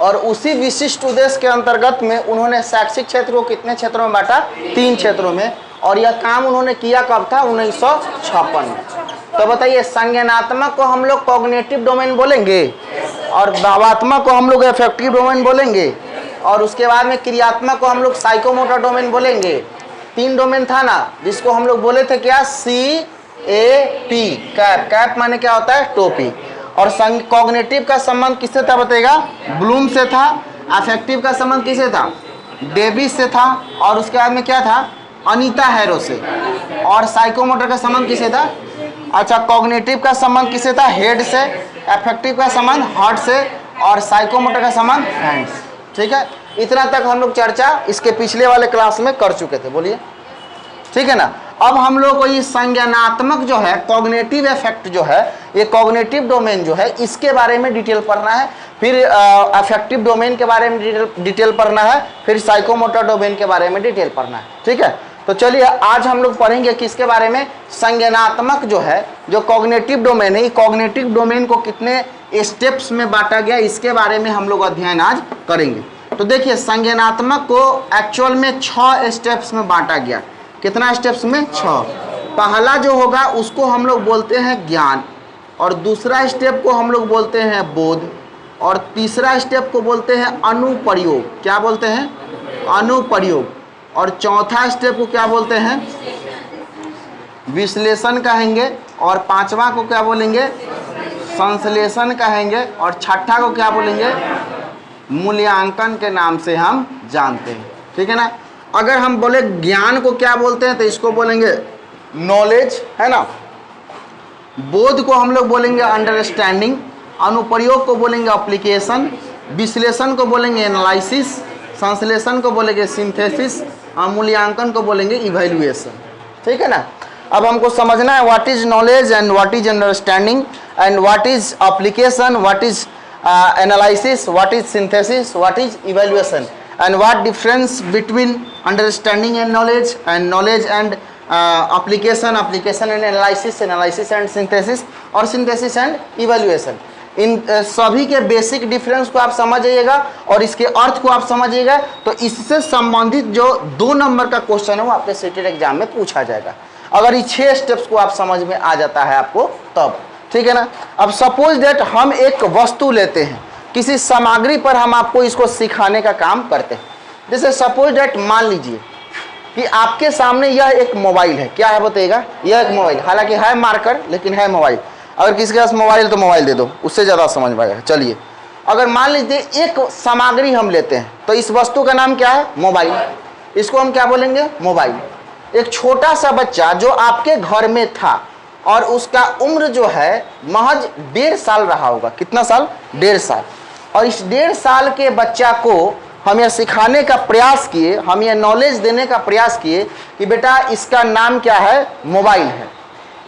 और उसी विशिष्ट उद्देश्य के अंतर्गत में उन्होंने शैक्षिक क्षेत्र को कितने क्षेत्रों में बांटा, 3 क्षेत्रों में। और यह काम उन्होंने किया कब था, 1956 में। तो बताइए, संज्ञानात्मक को हम लोग कॉग्निटिव डोमेन बोलेंगे, और भावात्मक को हम लोग अफेक्टिव डोमेन बोलेंगे, और उसके बाद में क्रियात्मक को हम लोग साइकोमोटर डोमेन बोलेंगे। 3 डोमेन था ना, जिसको हम लोग बोले थे क्या, CAP, कैप। कैप माने क्या होता है, टोपी। और कॉग्निटिव का संबंध किससे था बताएगा, ब्लूम से था। अफेक्टिव का संबंध किससे था, डेविस से था। और उसके बाद में क्या था, अनीता हैरो से। और साइकोमोटर का संबंध किससे था, अच्छा, कॉग्निटिव का संबंध किससे था, हेड से। अफेक्टिव का संबंध हार्ट से। और साइकोमोटर का संबंध हैंड्स। ठीक है, इतना तक हम लोग चर्चा इसके पिछले वाले क्लास में कर चुके थे, बोलिए, ठीक है ना। अब हम लोग को ये संज्ञानात्मक जो है, कॉग्निटिव इफेक्ट जो है, ये कॉग्निटिव डोमेन जो है, इसके बारे में डिटेल पढ़ना है। फिर अफेक्टिव डोमेन के बारे में डिटेल पढ़ना है। फिर साइकोमोटर डोमेन के बारे में डिटेल पढ़ना है, ठीक है। तो चलिए आज हम लोग पढ़ेंगे किसके बारे में, संज्ञानात्मक जो है, जो कॉग्निटिव डोमेन है, कॉग्निटिव डोमेन को कितने स्टेप्स में बांटा गया, इसके बारे में हम लोग अध्ययन आज करेंगे। तो देखिए, संज्ञानात्मक को एक्चुअल में 6 स्टेप्स में बांटा गया। कितना स्टेप्स में, 6। पहला जो होगा उसको हम लोग बोलते हैं ज्ञान, और दूसरा स्टेप को हम लोग बोलते हैं बोध, और तीसरा स्टेप को बोलते हैं अनुप्रयोग। क्या बोलते हैं, अनुप्रयोग। और चौथा स्टेप को क्या बोलते हैं, विश्लेषण कहेंगे। और पांचवा को क्या बोलेंगे, संश्लेषण कहेंगे। और छठा को क्या बोलेंगे, मूल्यांकन के नाम से हम जानते हैं, ठीक है ना। अगर हम बोले ज्ञान को क्या बोलते हैं, तो इसको बोलेंगे नॉलेज, है ना। बोध को हम लोग बोलेंगे अंडरस्टैंडिंग। अनुप्रयोग को बोलेंगे एप्लीकेशन। विश्लेषण को बोलेंगे एनालिसिस। संश्लेषण को बोलेंगे सिंथेसिस। और मूल्यांकन को बोलेंगे इवैल्यूएशन, ठीक है ना। अब हमको समझना है what is knowledge and what is understanding and what is application, what is analysis, what is synthesis, what is evaluation, and what difference between understanding and knowledge and application and analysis and synthesis और synthesis and evaluation। इन सभी के basic difference को आप समझ जाइएगा और इसके अर्थ को आप समझिएगा, तो इससे संबंधित जो 2 नंबर का क्वेश्चन है वो आपके सीटेट एग्जाम में पूछा जाएगा। अगर ये 6 स्टेप्स को आप समझ में आ जाता है आपको तब, ठीक है ना। अब सपोज दैट हम एक वस्तु लेते हैं, किसी सामग्री पर हम आपको इसको सिखाने का काम करते हैं। जैसे सपोज दैट मान लीजिए कि आपके सामने यह एक मोबाइल है। क्या है बताइएगा, यह एक मोबाइल, हालांकि है मार्कर लेकिन है मोबाइल। अगर किसी के पास मोबाइल तो मोबाइल दे दो, उससे ज़्यादा समझ पाएगा। चलिए, अगर मान लीजिए एक सामग्री हम लेते हैं, तो इस वस्तु का नाम क्या है, मोबाइल। इसको हम क्या बोलेंगे, मोबाइल। एक छोटा सा बच्चा जो आपके घर में था और उसका उम्र जो है महज 1.5 साल रहा होगा। कितना साल, 1.5 साल। और इस 1.5 साल के बच्चा को हम यह सिखाने का प्रयास किए, हम यह नॉलेज देने का प्रयास किए कि बेटा इसका नाम क्या है, मोबाइल है।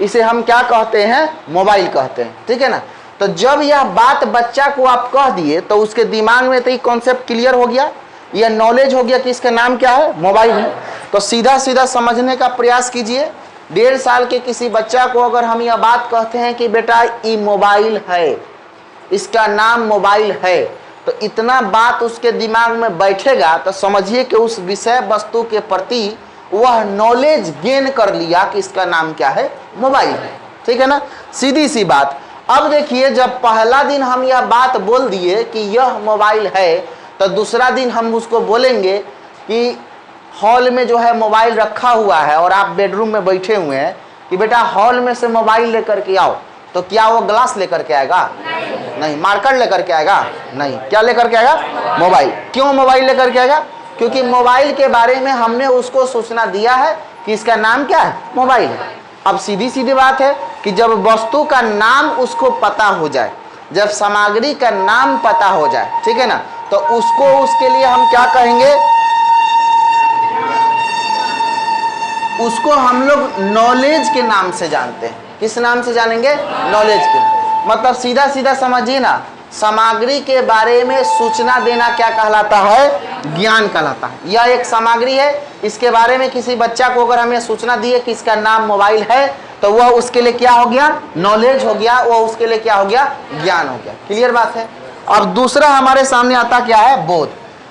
इसे हम क्या कहते हैं, मोबाइल कहते हैं, ठीक है ना। तो जब यह बात बच्चा को आप कह दिए तो उसके दिमाग में तो ये कॉन्सेप्ट क्लियर हो गया, यह नॉलेज हो गया कि इसका नाम क्या है, मोबाइल है। तो सीधा सीधा समझने का प्रयास कीजिए। 1.5 साल के किसी बच्चा को अगर हम यह बात कहते हैं कि बेटा ये मोबाइल है, इसका नाम मोबाइल है, तो इतना बात उसके दिमाग में बैठेगा तो समझिए कि उस विषय वस्तु के प्रति वह नॉलेज गेन कर लिया कि इसका नाम क्या है, मोबाइल है, ठीक है ना। सीधी सी बात। अब देखिए, जब पहला दिन हम यह बात बोल दिए कि यह मोबाइल है, तो दूसरा दिन हम उसको बोलेंगे कि हॉल में जो है मोबाइल रखा हुआ है और आप बेडरूम में बैठे हुए हैं कि बेटा हॉल में से मोबाइल लेकर के आओ, तो क्या वो ग्लास लेकर के आएगा, नहीं। मार्कर लेकर के आएगा, नहीं। क्या लेकर के आएगा, मोबाइल। क्यों मोबाइल लेकर के आएगा, क्योंकि मोबाइल के बारे में हमने उसको सूचना दिया है कि इसका नाम क्या है, मोबाइल है। अब सीधी सीधी बात है कि जब वस्तु का नाम उसको पता हो जाए, जब सामग्री का नाम पता हो जाए, ठीक है ना, तो उसके लिए हम क्या कहेंगे, उसको हम लोग नॉलेज के नाम से जानते हैं। किस नाम से जानेंगे, नॉलेज के। मतलब सीधा सीधा समझिए ना, सामग्री के बारे में सूचना देना क्या कहलाता है, ज्ञान कहलाता है। यह एक सामग्री है, इसके बारे में किसी बच्चा को अगर हमें सूचना दी है कि इसका नाम मोबाइल है, तो वह उसके लिए क्या हो गया, नॉलेज हो गया, वह उसके लिए क्या हो गया, ज्ञान हो गया। क्लियर बात है। अब दूसरा हमारे सामने आता क्या है, बोध।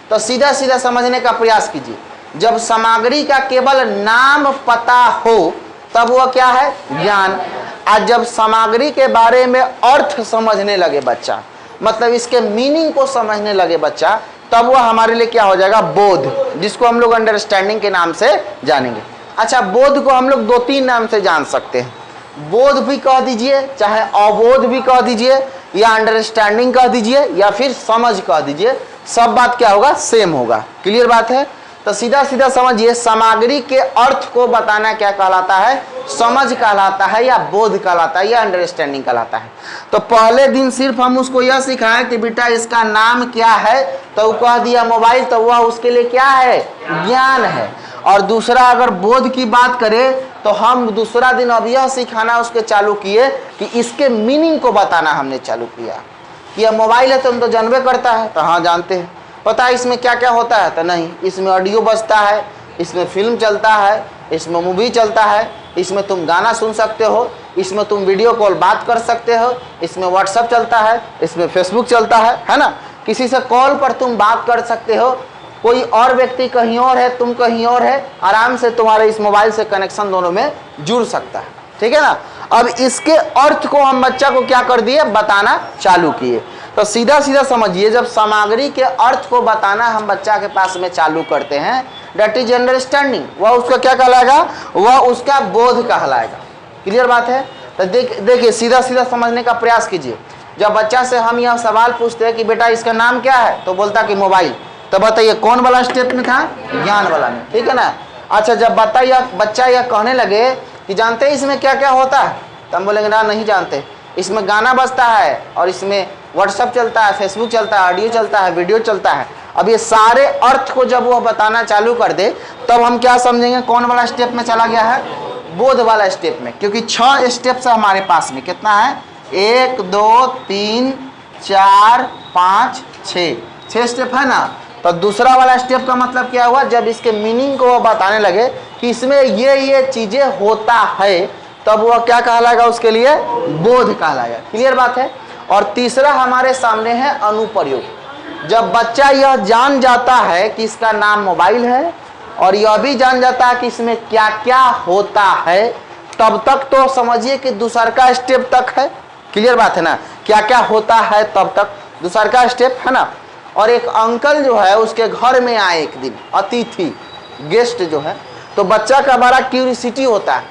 तो सीधा सीधा समझने का प्रयास कीजिए। जब सामग्री का केवल नाम पता हो तब वह क्या है, ज्ञान। आज जब सामग्री के बारे में अर्थ समझने लगे बच्चा, मतलब इसके मीनिंग को समझने लगे बच्चा, तब वह हमारे लिए क्या हो जाएगा, बोध, जिसको हम लोग अंडरस्टैंडिंग के नाम से जानेंगे। अच्छा, बोध को हम लोग 2-3 नाम से जान सकते हैं। बोध भी कह दीजिए, चाहे अबोध भी कह दीजिए, या अंडरस्टैंडिंग कह दीजिए, या फिर समझ कह दीजिए, सब बात क्या होगा, सेम होगा। क्लियर बात है। तो सीधा सीधा समझिए, सामग्री के अर्थ को बताना क्या कहलाता है, समझ कहलाता है, या बोध कहलाता है, या अंडरस्टैंडिंग कहलाता है। तो पहले दिन सिर्फ हम उसको यह सिखाया कि बेटा इसका नाम क्या है, तो वो कह दिया मोबाइल, तो वह उसके लिए क्या है, ज्ञान है। और दूसरा अगर बोध की बात करें तो हम दूसरा दिन अब यह सिखाना उसके चालू किए कि इसके मीनिंग को बताना हमने चालू किया कि यह मोबाइल है, तुम तो जानबे करता है, तो हाँ जानते हैं। पता है इसमें क्या क्या होता है, तो नहीं, इसमें ऑडियो बजता है, इसमें फिल्म चलता है, इसमें मूवी चलता है, इसमें तुम गाना सुन सकते हो, इसमें तुम वीडियो कॉल बात कर सकते हो, इसमें व्हाट्सएप चलता है, इसमें फेसबुक चलता है ना। किसी से कॉल पर तुम बात कर सकते हो, कोई और व्यक्ति कहीं और है, तुम कहीं और है, आराम से तुम्हारे इस मोबाइल से कनेक्शन दोनों में जुड़ सकता है। ठीक है ना। अब इसके अर्थ को हम बच्चा को क्या कर दिए, बताना चालू किए। तो सीधा सीधा समझिए, जब सामग्री के अर्थ को बताना हम बच्चा के पास में चालू करते हैं, दैट इज अंडरस्टैंडिंग, वह उसका क्या कहलाएगा, वह उसका बोध कहलाएगा। क्लियर बात है। तो देखिए सीधा सीधा समझने का प्रयास कीजिए। जब बच्चा से हम यह सवाल पूछते हैं कि बेटा इसका नाम क्या है, तो बोलता कि मोबाइल, तो बताइए कौन वाला स्टेप में था, ज्ञान वाला में। ठीक है ना। अच्छा, जब बताइए बच्चा यह कहने लगे कि जानते हैं इसमें क्या क्या होता है, तो हम बोलेंगे ना नहीं जानते, इसमें गाना बजता है, और इसमें व्हाट्सएप चलता है, फेसबुक चलता है, ऑडियो चलता है, वीडियो चलता है। अब ये सारे अर्थ को जब वह बताना चालू कर दे, तब हम क्या समझेंगे, कौन वाला स्टेप में चला गया है, बोध वाला स्टेप में। क्योंकि 6 स्टेप्स है हमारे पास में, कितना है, 1 2 3 4 5 6 स्टेप है ना। तो दूसरा वाला स्टेप का मतलब क्या हुआ, जब इसके मीनिंग को वो बताने लगे कि इसमें ये चीजें होता है, तब वह क्या कहलाएगा, उसके लिए बोध कहलाएगा। क्लियर बात है। और तीसरा हमारे सामने है अनुप्रयोग। जब बच्चा यह जान जाता है कि इसका नाम मोबाइल है, और यह भी जान जाता है कि इसमें क्या क्या होता है, तब तक तो समझिए कि दूसरा का स्टेप तक है। क्लियर बात है ना। क्या क्या होता है तब तक दूसरा का स्टेप है ना। और एक अंकल जो है उसके घर में आए एक दिन, अतिथि गेस्ट जो है, तो बच्चा का बड़ा क्यूरियोसिटी होता है,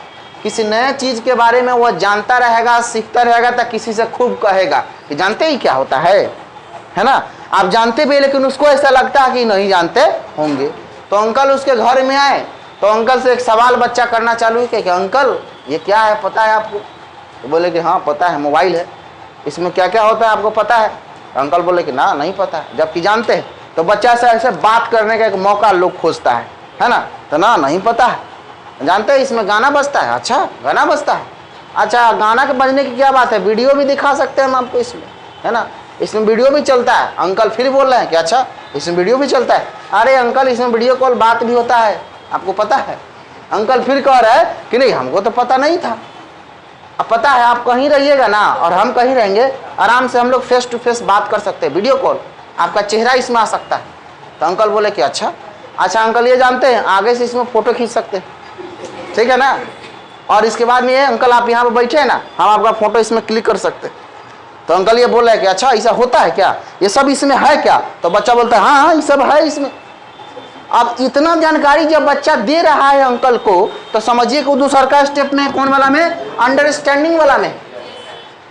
किसी नए चीज के बारे में वह जानता रहेगा, सीखता रहेगा, तो किसी से खूब कहेगा कि जानते ही क्या होता है ना। आप जानते भी, लेकिन उसको ऐसा लगता है कि नहीं जानते होंगे। तो अंकल उसके घर में आए, तो अंकल से एक सवाल बच्चा करना चालू किया कि अंकल ये क्या है, पता है आपको। तो बोले कि हाँ पता है, मोबाइल है, इसमें क्या क्या होता है आपको पता है। अंकल बोले कि ना नहीं पता है, जबकि जानते हैं। तो बच्चा से ऐसे बात करने का एक मौका लोग खोजता है ना। तो ना नहीं पता है, जानते हैं इसमें गाना बजता है, अच्छा गाना बजता है, अच्छा गाना के बजने की क्या बात है, वीडियो भी दिखा सकते हैं हम आपको इसमें, है ना, इसमें वीडियो भी चलता है। अंकल फिर बोल रहे हैं कि अच्छा इसमें वीडियो भी चलता है, अरे अंकल इसमें वीडियो कॉल बात भी होता है, आपको पता है। अंकल फिर कह रहा है कि नहीं हमको तो पता नहीं था। अब पता है आप कहीं रहिएगा ना और हम कहीं रहेंगे, आराम से हम लोग फेस टू फेस बात कर सकते हैं, वीडियो कॉल, आपका चेहरा इसमें आ सकता है। तो अंकल बोले कि अच्छा अंकल ये जानते हैं आगे से इसमें फ़ोटो खींच सकते हैं, ठीक है ना। और इसके बाद में ये अंकल आप यहाँ पर बैठे हैं ना, हम आपका फ़ोटो इसमें क्लिक कर सकते हैं। तो अंकल ये बोल रहे हैं कि अच्छा ऐसा होता है क्या, ये सब इसमें है क्या। तो बच्चा बोलता है हाँ ये सब है इसमें। अब इतना जानकारी जब बच्चा दे रहा है अंकल को, तो समझिए कि दूसरा का स्टेप में, कौन वाला में, अंडरस्टैंडिंग वाला में।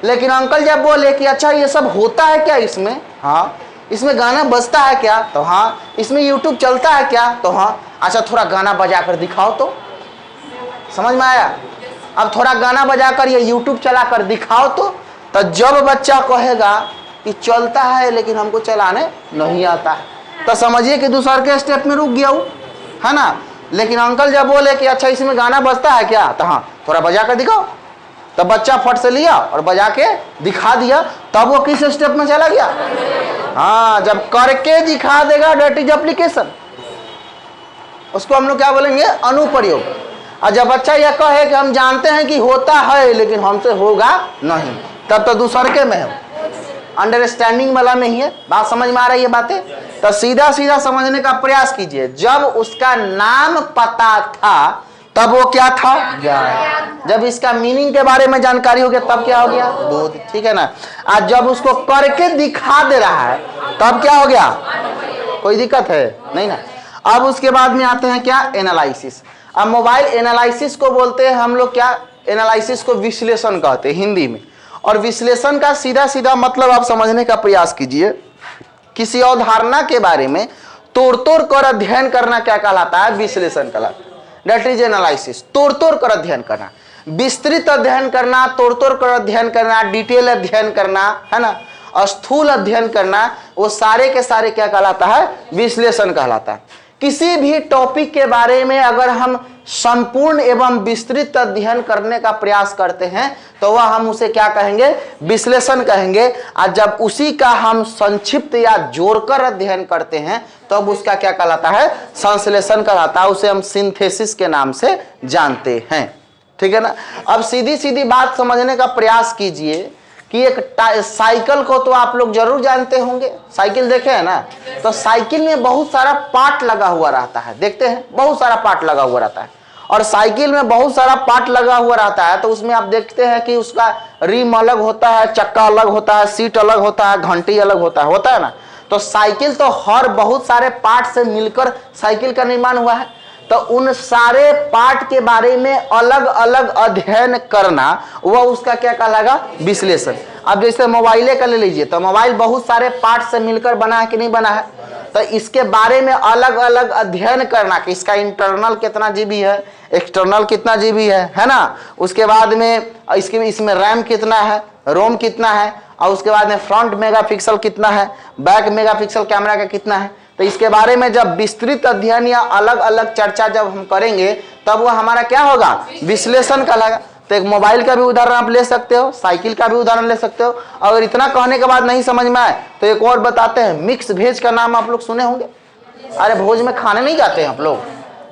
लेकिन अंकल जब बोले कि अच्छा ये सब होता है क्या इसमें, हाँ इसमें गाना बजता है क्या, तो हाँ इसमें यूट्यूब चलता है क्या, तो हाँ अच्छा थोड़ा गाना बजा कर दिखाओ तो, समझ में आया। अब थोड़ा गाना बजा कर ये यूट्यूब चला कर दिखाओ तो जब बच्चा कहेगा कि चलता है लेकिन हमको चलाने नहीं आता है, तो समझिए कि दूसरा के स्टेप में रुक गया वो, है ना। लेकिन अंकल जब बोले कि अच्छा इसमें गाना बजता है क्या, तो हाँ थोड़ा बजा कर दिखाओ, तब बच्चा फट से लिया और बजा के दिखा दिया, तब वो किस स्टेप में चला गया। हाँ जब करके दिखा देगा दैट इज एप्लीकेशन, उसको हम लोग क्या बोलेंगे, अनुप्रयोग। और जब बच्चा यह कहे कि हम जानते हैं कि होता है लेकिन हमसे होगा नहीं, तब तो दूसरे के में हो, अंडरस्टैंडिंग वाला नहीं है। बात समझ में आ रही है बातें? तो सीधा सीधा समझने का प्रयास कीजिए। जब उसका नाम पता था तब वो क्या था? ज्ञान। जब इसका मीनिंग के बारे में जानकारी हो गया तब क्या हो गया? बोध। ठीक है ना। आज जब उसको करके दिखा दे रहा है तब क्या हो गया? कोई दिक्कत है नहीं ना। अब उसके बाद में आते हैं क्या? एनालिसिस। अब मोबाइल एनालिसिस को बोलते हैं हम लोग क्या? एनालिसिस को विश्लेषण कहते हैं हिंदी में। और विश्लेषण का सीधा सीधा मतलब आप समझने का प्रयास कीजिए। किसी अवधारणा के बारे में तोड़ तोड़ कर अध्ययन करना क्या कहलाता है? विश्लेषण कहलाता है। That is analysis. तोड़ तोड़ कर अध्ययन करना, विस्तृत अध्ययन करना, तोड़ तोड़ कर अध्ययन करना, डिटेल अध्ययन करना, है ना, स्थूल अध्ययन करना, वो सारे के सारे क्या कहलाता है? विश्लेषण कहलाता है। किसी भी टॉपिक के बारे में अगर हम संपूर्ण एवं विस्तृत अध्ययन करने का प्रयास करते हैं तो वह हम उसे क्या कहेंगे? विश्लेषण कहेंगे। और जब उसी का हम संक्षिप्त या जोड़कर अध्ययन करते हैं तब तो उसका क्या कहलाता है? संश्लेषण कहलाता है। उसे हम सिंथेसिस के नाम से जानते हैं। ठीक है ना। अब सीधी सीधी बात समझने का प्रयास कीजिए कि एक साइकिल को तो आप लोग जरूर जानते होंगे। साइकिल देखे है ना। तो साइकिल में बहुत सारा पार्ट लगा हुआ रहता है, देखते हैं बहुत सारा पार्ट लगा हुआ रहता है। और साइकिल में बहुत सारा पार्ट लगा हुआ रहता है तो उसमें आप देखते हैं कि उसका रिम अलग होता है, चक्का अलग होता है, सीट अलग होता है, घंटी अलग होता है ना। तो साइकिल तो हर बहुत सारे पार्ट से मिलकर साइकिल का निर्माण हुआ है। तो उन सारे पार्ट के बारे में अलग अलग अध्ययन करना वह उसका क्या कहलाएगा? विश्लेषण। अब जैसे मोबाइल का ले लीजिए तो मोबाइल बहुत सारे पार्ट से मिलकर बना है कि नहीं बना है? तो इसके बारे में अलग अलग अध्ययन करना कि इसका इंटरनल कितना जीबी है, एक्सटर्नल कितना जीबी है ना। उसके बाद में इसमें रैम कितना है, रोम कितना है, और उसके बाद में फ्रंट मेगापिक्सल कितना है, बैक मेगापिक्सल कैमरा का कितना है। तो इसके बारे में जब विस्तृत अध्ययन या अलग अलग चर्चा जब हम करेंगे तब वो हमारा क्या होगा? विश्लेषण कहलाएगा। तो एक मोबाइल का भी उदाहरण आप ले सकते हो, साइकिल का भी उदाहरण ले सकते हो। अगर इतना कहने के बाद नहीं समझ में आए तो एक और बताते हैं। मिक्स वेज का नाम आप लोग सुने होंगे। अरे भोज में खाने नहीं जाते हैं आप लोग?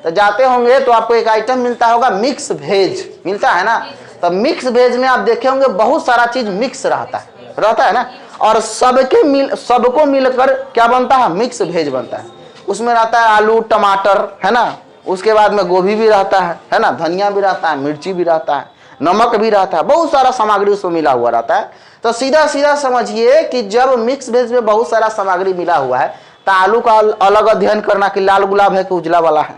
तो जाते होंगे तो आपको एक आइटम मिलता होगा मिक्स वेज, मिलता है ना। तो मिक्स वेज में आप देखे होंगे बहुत सारा चीज मिक्स रहता है ना। और सबको मिलकर क्या बनता है? मिक्स वेज बनता है। उसमें रहता है आलू, टमाटर, है ना। उसके बाद में गोभी भी रहता है ना, धनिया भी रहता है, मिर्ची भी रहता है, नमक भी रहता है, बहुत सारा सामग्री उसमें मिला हुआ रहता है। तो सीधा सीधा समझिए कि जब मिक्स वेज में बहुत सारा सामग्री मिला हुआ है तो आलू का अलग अध्ययन करना कि लाल गुलाब है कि उजला वाला है,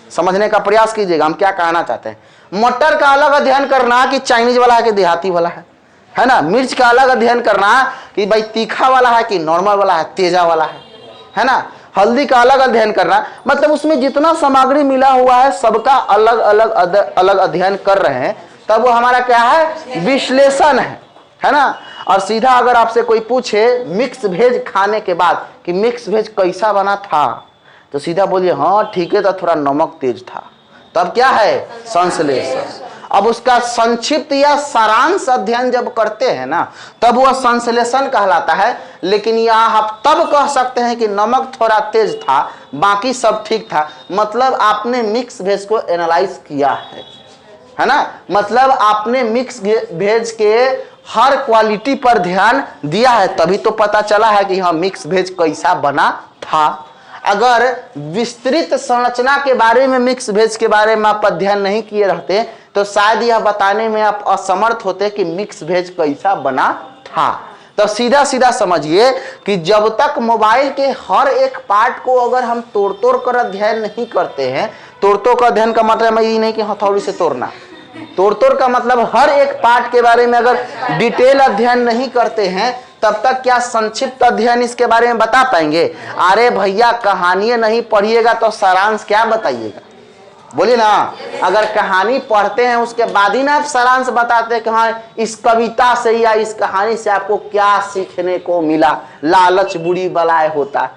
समझने का प्रयास कीजिएगा हम क्या कहना चाहते हैं। मटर का अलग अध्ययन करना कि चाइनीज वाला है कि देहाती वाला है ना। मिर्च का अलग अध्ययन करना कि भाई तीखा वाला है कि नॉर्मल वाला है, तेजा वाला है ना। हल्दी का अलग अध्ययन करना, मतलब उसमें जितना सामग्री मिला हुआ है सबका अलग अलग अध्ययन कर रहे हैं, तब वो हमारा क्या है? विश्लेषण है ना। और सीधा अगर आपसे कोई पूछे मिक्स वेज खाने के बाद कि मिक्स वेज कैसा बना था, तो सीधा बोलिए हाँ ठीक है, तो थोड़ा नमक तेज था, तब क्या है? संश्लेषण। अब उसका संक्षिप्त या सारांश अध्ययन जब करते हैं ना तब वह संश्लेषण कहलाता है। लेकिन यहाँ आप तब कह सकते हैं कि नमक थोड़ा तेज था, बाकी सब ठीक था, मतलब आपने मिक्स वेज को एनालाइज किया है ना। मतलब आपने मिक्स वेज के हर क्वालिटी पर ध्यान दिया है, तभी तो पता चला है कि हाँ मिक्स वेज कैसा बना था। अगर विस्तृत संरचना के बारे में, मिक्स वेज के बारे में आप अध्ययन नहीं किए रहते तो शायद यह बताने में आप असमर्थ होते कि मिक्स वेज कैसा बना था। तो सीधा सीधा समझिए कि जब तक मोबाइल के हर एक पार्ट को अगर हम तोड़ तोड़ कर अध्ययन नहीं करते हैं, तोड़ तोड़ कर अध्ययन का मतलब ये नहीं कि हथौड़ी से तोड़ना, तोड़ तोड़ का मतलब हर एक पार्ट के बारे में अगर डिटेल अध्ययन नहीं करते हैं तब तक क्या संक्षिप्त अध्ययन इसके बारे में बता पाएंगे? अरे भैया कहानी नहीं पढ़िएगा तो सारांश क्या बताइएगा? बोलिए ना। अगर कहानी पढ़ते हैं उसके बाद ही ना आप सारांश बताते हैं कि हाँ इस कविता से या इस कहानी से आपको क्या सीखने को मिला। लालच बुरी बलाए होता है,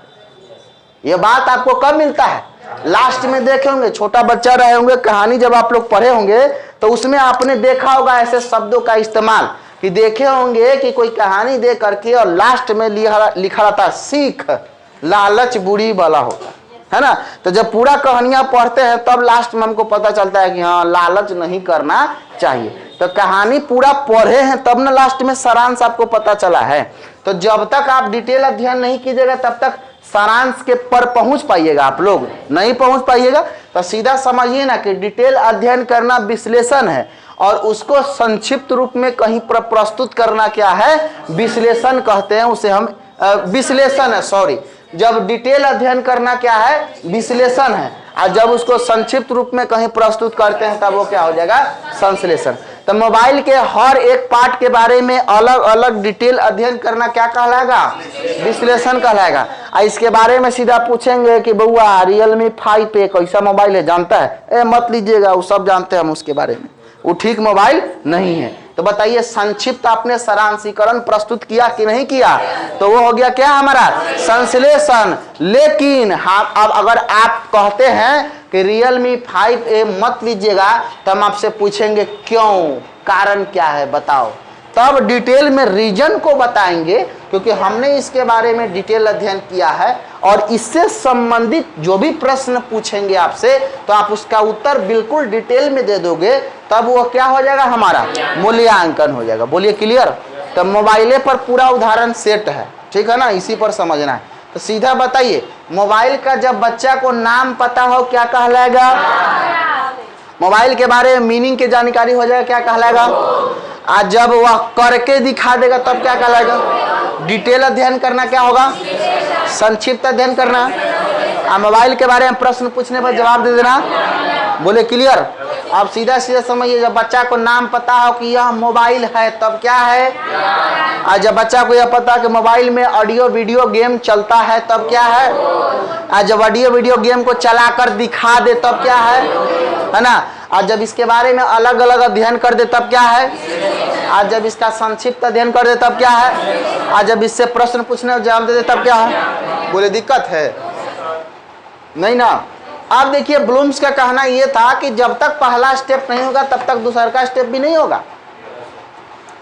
यह बात आपको कब मिलता है? लास्ट में देखे होंगे, छोटा बच्चा रहे होंगे, कहानी जब आप लोग पढ़े होंगे तो उसमें आपने देखा होगा ऐसे शब्दों का इस्तेमाल कि देखे होंगे कि कोई कहानी दे करके और लास्ट में लिखा रहता सीख लालच बुरी बला होता है ना। तो जब पूरा कहानियां पढ़ते हैं तब लास्ट में हमको पता चलता है कि हाँ लालच नहीं करना चाहिए। तो कहानी पूरा पढ़े हैं तब ना लास्ट में सारांश आपको पता चला है। तो जब तक आप डिटेल अध्ययन नहीं कीजिएगा तब तक सारांश के पर पहुंच पाइएगा, आप लोग नहीं पहुंच पाइएगा। तो सीधा समझिए ना कि डिटेल अध्ययन करना विश्लेषण है और उसको संक्षिप्त रूप में कहीं पर प्रस्तुत करना क्या है, विश्लेषण कहते हैं उसे हम, विश्लेषण है, सॉरी। जब डिटेल अध्ययन करना क्या है, विश्लेषण है, और जब उसको संक्षिप्त रूप में कहीं प्रस्तुत करते हैं तब वो क्या हो जाएगा, संश्लेषण। तो मोबाइल के हर एक पार्ट के बारे में अलग अलग डिटेल अध्ययन करना क्या कहलाएगा, विश्लेषण कहलाएगा। इसके बारे में सीधा पूछेंगे कि बउआ Realme 5 एक कैसा मोबाइल है, जानता है? मत लीजिएगा, वो सब जानते हैं हम उसके बारे में, वो ठीक मोबाइल नहीं है। तो बताइए संक्षिप्त आपने सारांशीकरण प्रस्तुत किया कि नहीं किया? तो वो हो गया क्या हमारा, संश्लेषण। लेकिन हाँ, अब अगर आप कहते हैं कि Realme 5A मत लीजिएगा तो हम आपसे पूछेंगे क्यों, कारण क्या है बताओ, तब डिटेल में रीजन को बताएंगे, क्योंकि हमने इसके बारे में डिटेल अध्ययन किया है और इससे संबंधित जो भी प्रश्न पूछेंगे आपसे तो आप उसका उत्तर बिल्कुल डिटेल में दे दोगे, तब वो क्या हो जाएगा, हमारा मूल्यांकन हो जाएगा। बोलिए क्लियर? तो मोबाइले पर पूरा उदाहरण सेट है, ठीक है ना, इसी पर समझना है। तो सीधा बताइए, मोबाइल का जब बच्चा को नाम पता हो क्या कहलाएगा, मोबाइल के बारे में मीनिंग की जानकारी हो जाएगा क्या कहलाएगा, आज जब वह करके दिखा देगा तब क्या कहलाएगा, डिटेल अध्ययन करना क्या होगा, संक्षिप्त अध्ययन करना। मोबाइल के बारे में प्रश्न पूछने पर जवाब दे देना। बोले क्लियर? अब सीधा सीधा समझिए, जब बच्चा को नाम पता हो कि यह मोबाइल है तब क्या है, आज जब बच्चा को यह पता कि मोबाइल में ऑडियो वीडियो गेम चलता है तब क्या है, आज जब ऑडियो वीडियो गेम को चलाकर दिखा दे तब क्या है ना, आज जब इसके बारे में अलग अलग अध्ययन कर दे तब क्या है, आज जब इसका संक्षिप्त अध्ययन कर दे तब क्या है, आज जब इससे प्रश्न पूछने और जवाब दे दे तब क्या है। बोले दिक्कत है नहीं ना? अब देखिए ब्लूम्स का कहना यह था कि जब तक पहला स्टेप नहीं होगा तब तक दूसरा का स्टेप भी नहीं होगा।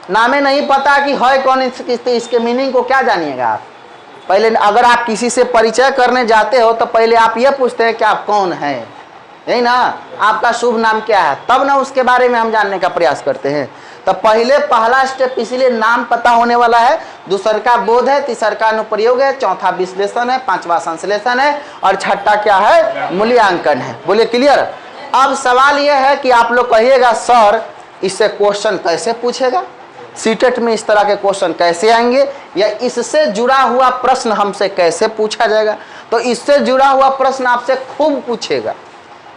नामे नहीं पता कि है कौन, इसके मीनिंग को क्या जानिएगा आप। पहले अगर आप किसी से परिचय करने जाते हो तो पहले आप ये पूछते हैं कि आप कौन हैं, यही ना, आपका शुभ नाम क्या है, तब ना उसके बारे में हम जानने का प्रयास करते हैं। तो पहले पहला स्टेप इसीलिए नाम पता होने वाला है, दूसरा का बोध है, तीसरा का अनुप्रयोग है, चौथा विश्लेषण है, पांचवा संश्लेषण है और छठा क्या है, मूल्यांकन है। बोले क्लियर? अब सवाल यह है कि आप लोग कहिएगा सर इससे क्वेश्चन कैसे पूछेगा, सीटेट में इस तरह के क्वेश्चन कैसे आएंगे, या इससे जुड़ा हुआ प्रश्न हमसे कैसे पूछा जाएगा। तो इससे जुड़ा हुआ प्रश्न आपसे खूब पूछेगा,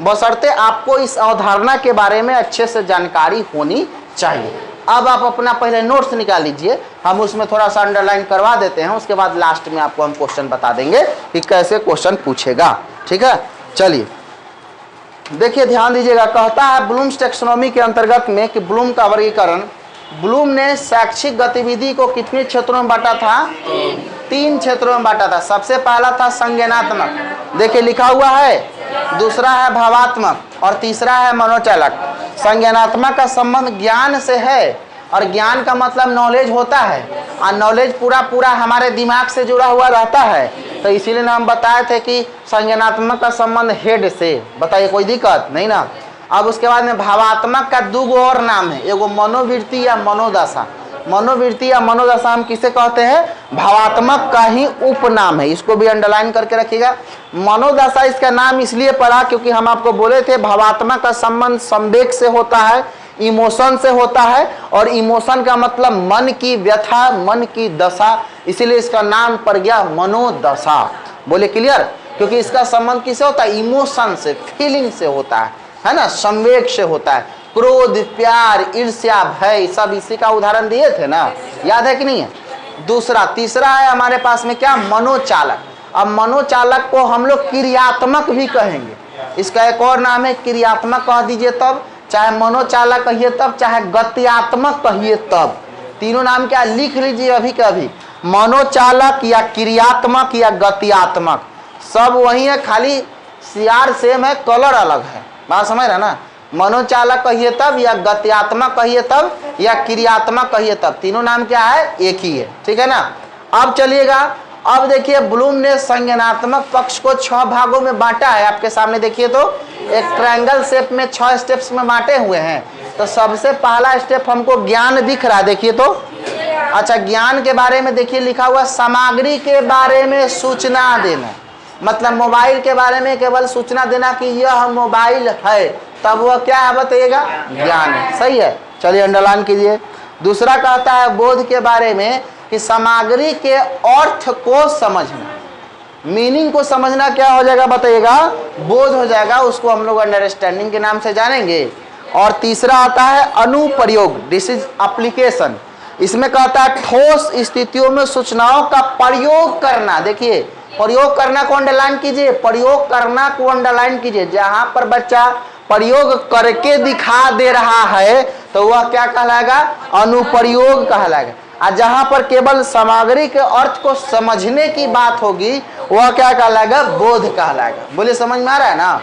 बशर्ते आपको इस अवधारणा के बारे में अच्छे से जानकारी होनी चाहिए। अब आप अपना पहले नोट्स निकाल लीजिए, हम उसमें थोड़ा सा अंडरलाइन करवा देते हैं, उसके बाद लास्ट में आपको हम क्वेश्चन बता देंगे कि कैसे क्वेश्चन पूछेगा। ठीक है, चलिए देखिए ध्यान दीजिएगा। कहता है ब्लूम्स टैक्सोनॉमी के अंतर्गत में कि ब्लूम का वर्गीकरण, ब्लूम ने शैक्षिक गतिविधि को कितने क्षेत्रों में बांटा था, 3 क्षेत्रों में बांटा था। सबसे पहला था संज्ञानात्मक, देखिए लिखा हुआ है, दूसरा है भावात्मक और तीसरा है मनोचालक। संज्ञानात्मक का संबंध ज्ञान से है और ज्ञान का मतलब नॉलेज होता है और नॉलेज पूरा हमारे दिमाग से जुड़ा हुआ रहता है। तो इसीलिए हम बताए थे कि संज्ञानात्मक का संबंध हेड से। बताइए कोई दिक्कत नहीं ना? अब उसके बाद में भावात्मक का 2 और नाम है, एगो मनोवृत्ति या मनोदशा। मनोवृत्ति या मनोदशा हम किसे कहते हैं, भावात्मक का ही उपनाम है, इसको भी अंडरलाइन करके रखिएगा। मनोदशा इसका नाम इसलिए पड़ा क्योंकि हम आपको बोले थे भावात्मक का संबंध संवेग से होता है, इमोशन से होता है, और इमोशन का मतलब मन की व्यथा, मन की दशा, इसीलिए इसका नाम पड़ गया मनोदशा। बोले क्लियर? क्योंकि इसका संबंध किससे होता है, इमोशन से, फीलिंग से होता है ना, संवेग से होता है। क्रोध, प्यार, ईर्ष्या, भय, सब इसी का उदाहरण दिए थे ना, याद है कि नहीं है? तीसरा है हमारे पास में क्या, मनोचालक। अब मनोचालक को हम लोग क्रियात्मक भी कहेंगे, इसका एक और नाम है क्रियात्मक कह दीजिए तब, चाहे मनोचालक कहिए तब, चाहे गत्यात्मक कहिए तब, तीनों नाम क्या लिख लीजिए अभी के अभी। मनोचालक या क्रियात्मक या गत्यात्मक सब वही है, खाली सीआर सेम है, कलर अलग है। बात समझ रहे ना? मनोचालक कहिए तब, या गत्यात्मक कहिए तब, या क्रियात्मक कहिए तब, तीनों नाम क्या है, एक ही है। ठीक है ना? अब चलिएगा, अब देखिए ब्लूम ने संज्ञानात्मक पक्ष को 6 भागों में बांटा है। आपके सामने देखिए तो एक ट्रायंगल शेप में 6 स्टेप्स में बांटे हुए हैं। तो सबसे पहला स्टेप हमको ज्ञान दिख रहा है, देखिए तो अच्छा, ज्ञान के बारे में देखिए लिखा हुआ सामग्री के बारे में सूचना देना, मतलब मोबाइल के बारे में केवल सूचना देना कि यह मोबाइल है, तब वह क्या है बताइएगा, ज्ञान है। सही है, चलिए अंडरलाइन कीजिए। दूसरा कहता है बोध के बारे में कि सामग्री के अर्थ को समझना, मीनिंग को समझना क्या हो जाएगा बताइएगा, बोध हो जाएगा, उसको हम लोग अंडरस्टैंडिंग के नाम से जानेंगे। और तीसरा आता है अनुप्रयोग, दिस इज एप्लीकेशन। इसमें कहता है ठोस स्थितियों में सूचनाओं का प्रयोग करना। देखिए प्रयोग करना को अंडरलाइन कीजिए, प्रयोग करना को अंडरलाइन कीजिए। जहां पर बच्चा प्रयोग करके दिखा दे रहा है तो वह क्या कहलाएगा, अनुप्रयोग कहलाएगा। और जहां पर केवल सामग्री के अर्थ को समझने की बात होगी वह क्या कहलाएगा, बोध कहलाएगा। बोले समझ में आ रहा है ना।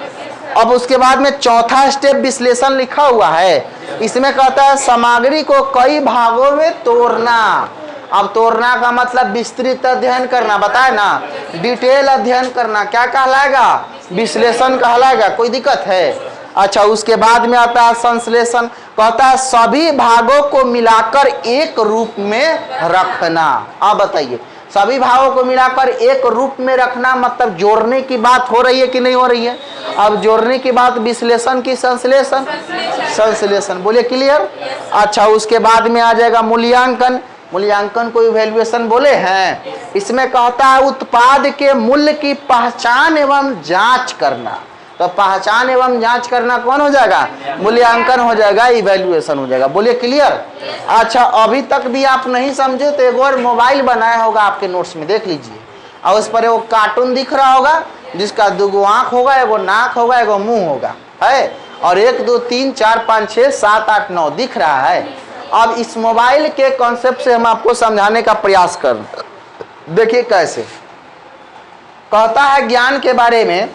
अब उसके बाद में चौथा स्टेप विश्लेषण लिखा हुआ है, इसमें कहता है सामग्री को कई भागों में तोड़ना। अब तोड़ना का मतलब विस्तृत अध्ययन करना, बताए ना, डिटेल अध्ययन करना क्या कहलाएगा, विश्लेषण कहलाएगा। कोई दिक्कत है। अच्छा, उसके बाद में आता है संश्लेषण, कहता है सभी भागों को मिलाकर एक रूप में रखना। अब बताइए सभी भागों को मिलाकर एक रूप में रखना मतलब जोड़ने की बात हो रही है कि नहीं हो रही है। अब जोड़ने की बात विश्लेषण की संश्लेषण, संश्लेषण। बोलिए क्लियर। अच्छा, उसके बाद में आ जाएगा मूल्यांकन। मूल्यांकन को इवैल्यूएशन बोले हैं। इसमें कहता है उत्पाद के मूल्य की पहचान एवं जांच करना। तो पहचान एवं जांच करना कौन हो जाएगा, मूल्यांकन हो जाएगा, इवैल्यूएशन हो जाएगा। बोलिए क्लियर। अच्छा, अभी तक भी आप नहीं समझे तो एक और मोबाइल बनाया होगा आपके नोट्स में, देख लीजिए। और उस पर वो कार्टून दिख रहा होगा जिसका 2 आँख होगा, एगो नाक होगा, एगो मुंह होगा, है, और 1 2 3 4 5 6 7 8 9 दिख रहा है। अब इस मोबाइल के कॉन्सेप्ट से हम आपको समझाने का प्रयास कर, देखिए कैसे। कहता है ज्ञान के बारे में,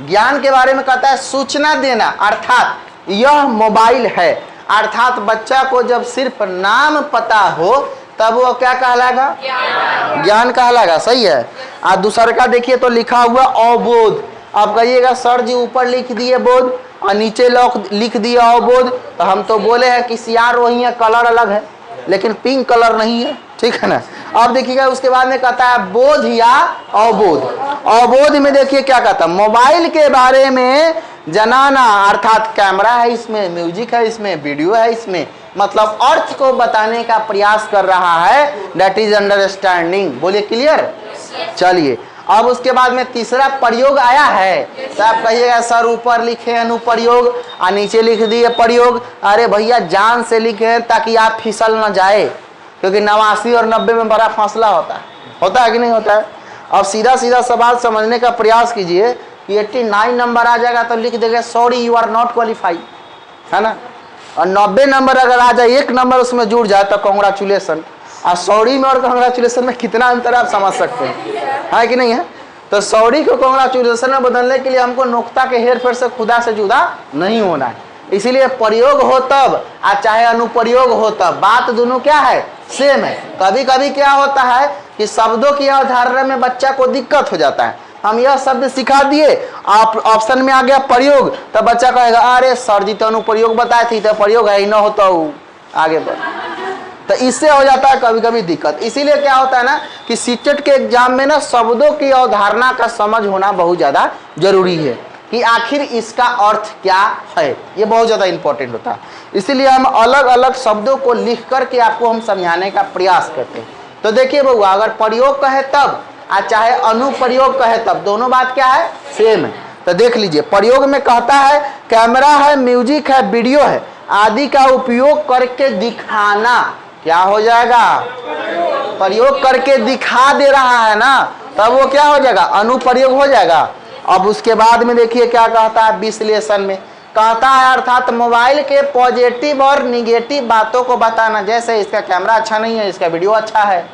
ज्ञान के बारे में कहता है सूचना देना, अर्थात यह मोबाइल है, अर्थात बच्चा को जब सिर्फ नाम पता हो तब वो क्या कहलाएगा, ज्ञान कहलाएगा। सही है। और दूसरा का देखिए तो लिखा हुआ अवबोध। आप कहिएगा सर जी ऊपर लिख दिए बोध और नीचे लिख दिए अवबोध, तो हम तो बोले हैं कि सियार वही है, कलर अलग है, लेकिन पिंक कलर नहीं है, ठीक है ना। अब देखिएगा उसके बाद में कहता है बोध या अवबोध। अवबोध में देखिए क्या कहता है, मोबाइल के बारे में जनाना, अर्थात कैमरा है इसमें, म्यूजिक है इसमें, वीडियो है इसमें, मतलब अर्थ को बताने का प्रयास कर रहा है, दैट इज अंडरस्टैंडिंग। बोलिए क्लियर। चलिए अब उसके बाद में तीसरा प्रयोग आया है, तो आप कहिएगा सर ऊपर लिखे अनुप्रयोग और नीचे लिख दिए प्रयोग। अरे भैया जान से लिखे हैं ताकि आप फिसल न जाए, क्योंकि 89 और 90 में बड़ा फासला होता है कि नहीं होता है। अब सीधा सीधा सवाल समझने का प्रयास कीजिए कि 89 नंबर आ जाएगा तो लिख देगा sorry you are not qualify, है ना। और 90 नंबर अगर आ जाए, 1 नंबर उसमें जुड़ जाए तो कॉन्ग्रेचुलेसन। और सॉरी में और कॉन्ग्रेचुलेसन में कितना अंतर आप समझ सकते हैं, है कि नहीं है। तो सॉरी को कॉन्ग्रेचुलेसन में बदलने के लिए हमको नोक्ता के हेर फेर से खुदा से जुदा नहीं होना है। इसीलिए प्रयोग हो तब और चाहे अनुप्रयोग हो तब, बात दोनों क्या है, सेम है। कभी कभी क्या होता है कि शब्दों की अवधारणा में बच्चा को दिक्कत हो जाता है। हम यह शब्द सिखा दिए, आप ऑप्शन में आ गया प्रयोग, तो बच्चा कहेगा अरे सर जी तो अनुप्रयोग बताए थी, तो प्रयोग है ही न होता आगे बढ़, तो इससे हो जाता है कभी कभी दिक्कत। इसीलिए क्या होता है ना कि सीटेट के एग्जाम में ना शब्दों की अवधारणा का समझ होना बहुत ज़्यादा जरूरी है कि आखिर इसका अर्थ क्या है, ये बहुत ज़्यादा इंपॉर्टेंट होता है। इसीलिए हम अलग अलग शब्दों को लिख करके आपको हम समझाने का प्रयास करते हैं। तो देखिए बउआ, अगर प्रयोग कहे तब और चाहे अनुप्रयोग कहे तब, दोनों बात क्या है, सेम है। तो देख लीजिए प्रयोग में कहता है कैमरा है, म्यूजिक है, वीडियो है आदि का उपयोग करके दिखाना, क्या हो जाएगा, प्रयोग करके दिखा दे रहा है ना, तब वो क्या हो जाएगा, अनुप्रयोग हो जाएगा। अब उसके बाद में देखिए क्या कहता है विश्लेषण में, कहता है अर्थात मोबाइल के पॉजिटिव और निगेटिव बातों को बताना। जैसे इसका कैमरा अच्छा नहीं है, इसका वीडियो अच्छा है,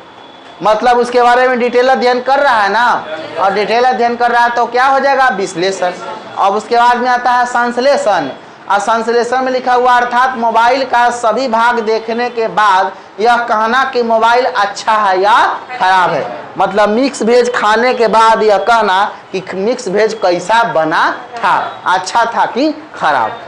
मतलब उसके बारे में डिटेल अध्ययन कर रहा है ना, और डिटेल अध्ययन कर रहा है तो क्या हो जाएगा, विश्लेषण। अब उसके बाद में आता है संश्लेषण। और संश्लेषण में लिखा हुआ अर्थात मोबाइल का सभी भाग देखने के बाद यह कहना कि मोबाइल अच्छा है या खराब है, मतलब मिक्स वेज खाने के बाद यह कहना कि मिक्स वेज कैसा बना था, अच्छा था कि खराब।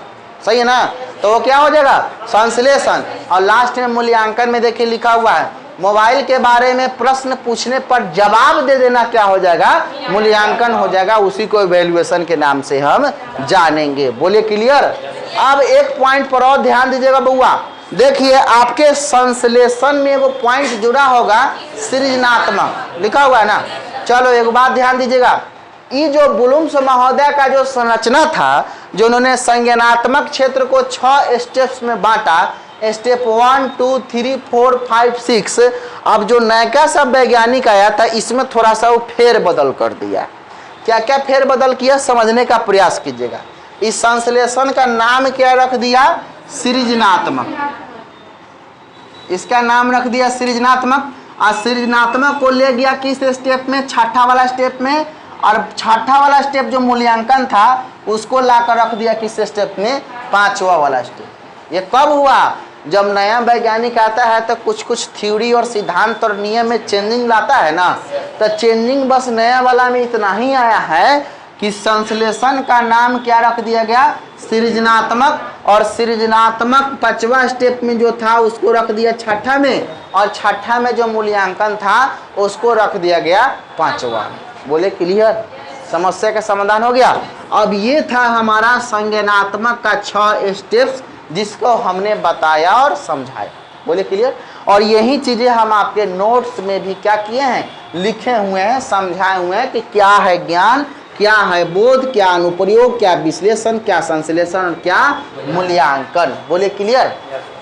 सही है ना। तो वो क्या हो जाएगा, संश्लेषण। और लास्ट में मूल्यांकन में देखिए लिखा हुआ है, मोबाइल के बारे में प्रश्न पूछने पर जवाब दे देना क्या हो जाएगा, मूल्यांकन हो जाएगा। उसी को इवैल्यूएशन के नाम से हम जानेंगे। बोलिए क्लियर। अब एक पॉइंट पर और ध्यान दीजिएगा बउआ, देखिए आपके संश्लेषण में वो पॉइंट जुड़ा होगा सृजनात्मक, लिखा हुआ है ना। चलो एक बात ध्यान दीजिएगा, ये जो ब्लूम्स महोदय का जो संरचना था, जो उन्होंने संज्ञानात्मक क्षेत्र को 6 स्टेप्स में बांटा, स्टेप 1 2 3 4 5 6। अब जो नयका सब वैज्ञानिक आया था, इसमें थोड़ा सा वो फेर बदल कर दिया। क्या क्या फेर बदल किया, समझने का प्रयास कीजिएगा। इस संश्लेषण का नाम क्या रख दिया, सृजनात्मक। इसका नाम रख दिया सृजनात्मक। और सृजनात्मक को ले गया किस स्टेप में, छठा वाला स्टेप में। और छठा वाला स्टेप जो मूल्यांकन था, उसको लाकर रख दिया किस स्टेप में, 5वां वाला स्टेप। ये कब हुआ, जब नया वैज्ञानिक आता है तो कुछ कुछ थ्योरी और सिद्धांत और नियम में चेंजिंग लाता है ना। तो चेंजिंग बस नया वाला में इतना ही आया है कि संश्लेषण का नाम क्या रख दिया गया, सृजनात्मक। और सृजनात्मक 5वां स्टेप में जो था उसको रख दिया छठा में, और छठा में जो मूल्यांकन था उसको रख दिया गया 5वां। बोले क्लियर, समस्या का समाधान हो गया। अब ये था हमारा संज्ञानात्मक का 6 स्टेप्स, जिसको हमने बताया और समझाया। बोले क्लियर। और यही चीजें हम आपके नोट्स में भी क्या किए हैं, लिखे हुए हैं, समझाए हुए हैं कि क्या है ज्ञान, क्या है बोध, क्या अनुप्रयोग, क्या विश्लेषण, क्या संश्लेषण और क्या मूल्यांकन। बोले क्लियर।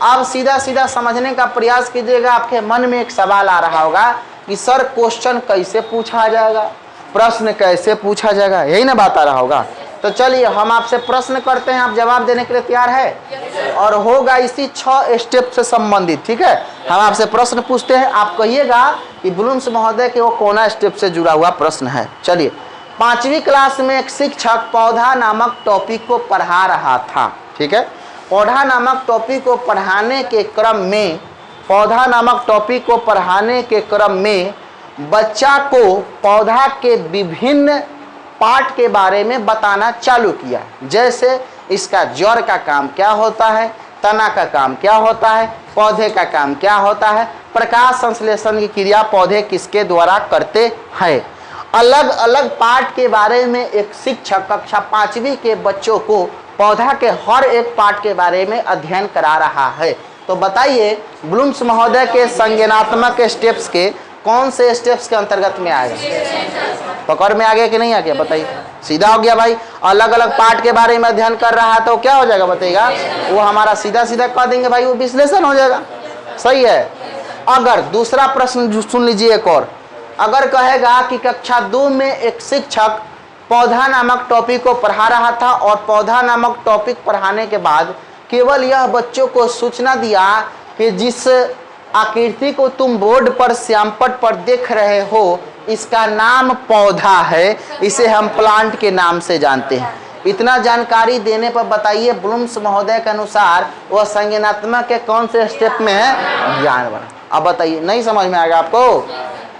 अब सीधा सीधा समझने का प्रयास कीजिएगा। आपके मन में एक सवाल आ रहा होगा कि सर क्वेश्चन कैसे पूछा जाएगा, प्रश्न कैसे पूछा जाएगा, यही ना बात आ रहा होगा। तो चलिए हम आपसे प्रश्न करते हैं, आप जवाब देने के लिए तैयार है, और होगा इसी 6 स्टेप से संबंधित। ठीक है, हम आपसे प्रश्न पूछते हैं, आप कहिएगा कि ब्लूम्स महोदय के वो कोना स्टेप से जुड़ा हुआ प्रश्न है। चलिए, 5वीं क्लास में एक शिक्षक पौधा नामक टॉपिक को पढ़ा रहा था। ठीक है, पौधा नामक टॉपिक को पढ़ाने के क्रम में, पौधा नामक टॉपिक को पढ़ाने के क्रम में बच्चा को पौधा के विभिन्न पार्ट के बारे में बताना चालू किया। जैसे इसका जड़ का काम क्या होता है, तना का काम क्या होता है, पौधे का काम क्या होता है, प्रकाश संश्लेषण की क्रिया पौधे किसके द्वारा करते हैं। अलग अलग पार्ट के बारे में एक शिक्षक कक्षा 5वीं के बच्चों को पौधा के हर एक पार्ट के बारे में अध्ययन करा रहा है। तो बताइए ब्लूम्स महोदय के संज्ञानात्मक स्टेप्स के कौन से स्टेप्स के अंतर्गत में आएगा, पकड़ में आ गया कि नहीं आ गया, बताइए। सीधा हो गया भाई, अलग अलग पार्ट के बारे में अध्ययन कर रहा है तो क्या हो जाएगा बताइएगा, वो हमारा सीधा सीधा कह देंगे भाई, वो विश्लेषण हो जाएगा। सही है। अगर दूसरा प्रश्न सुन लीजिए एक और, अगर कहेगा कि कक्षा 2 में एक शिक्षक पौधा नामक टॉपिक को पढ़ा रहा था, और पौधा नामक टॉपिक पढ़ाने के बाद केवल यह बच्चों को सूचना दिया कि जिस आकृति को तुम बोर्ड पर श्यामपट्ट पर देख रहे हो, इसका नाम पौधा है, इसे हम प्लांट के नाम से जानते हैं। इतना जानकारी देने पर बताइए ब्लूम्स महोदय के अनुसार वह संज्ञानात्मक के कौन से स्टेप में है, ज्ञान बना। अब बताइए, नहीं समझ में आएगा आपको,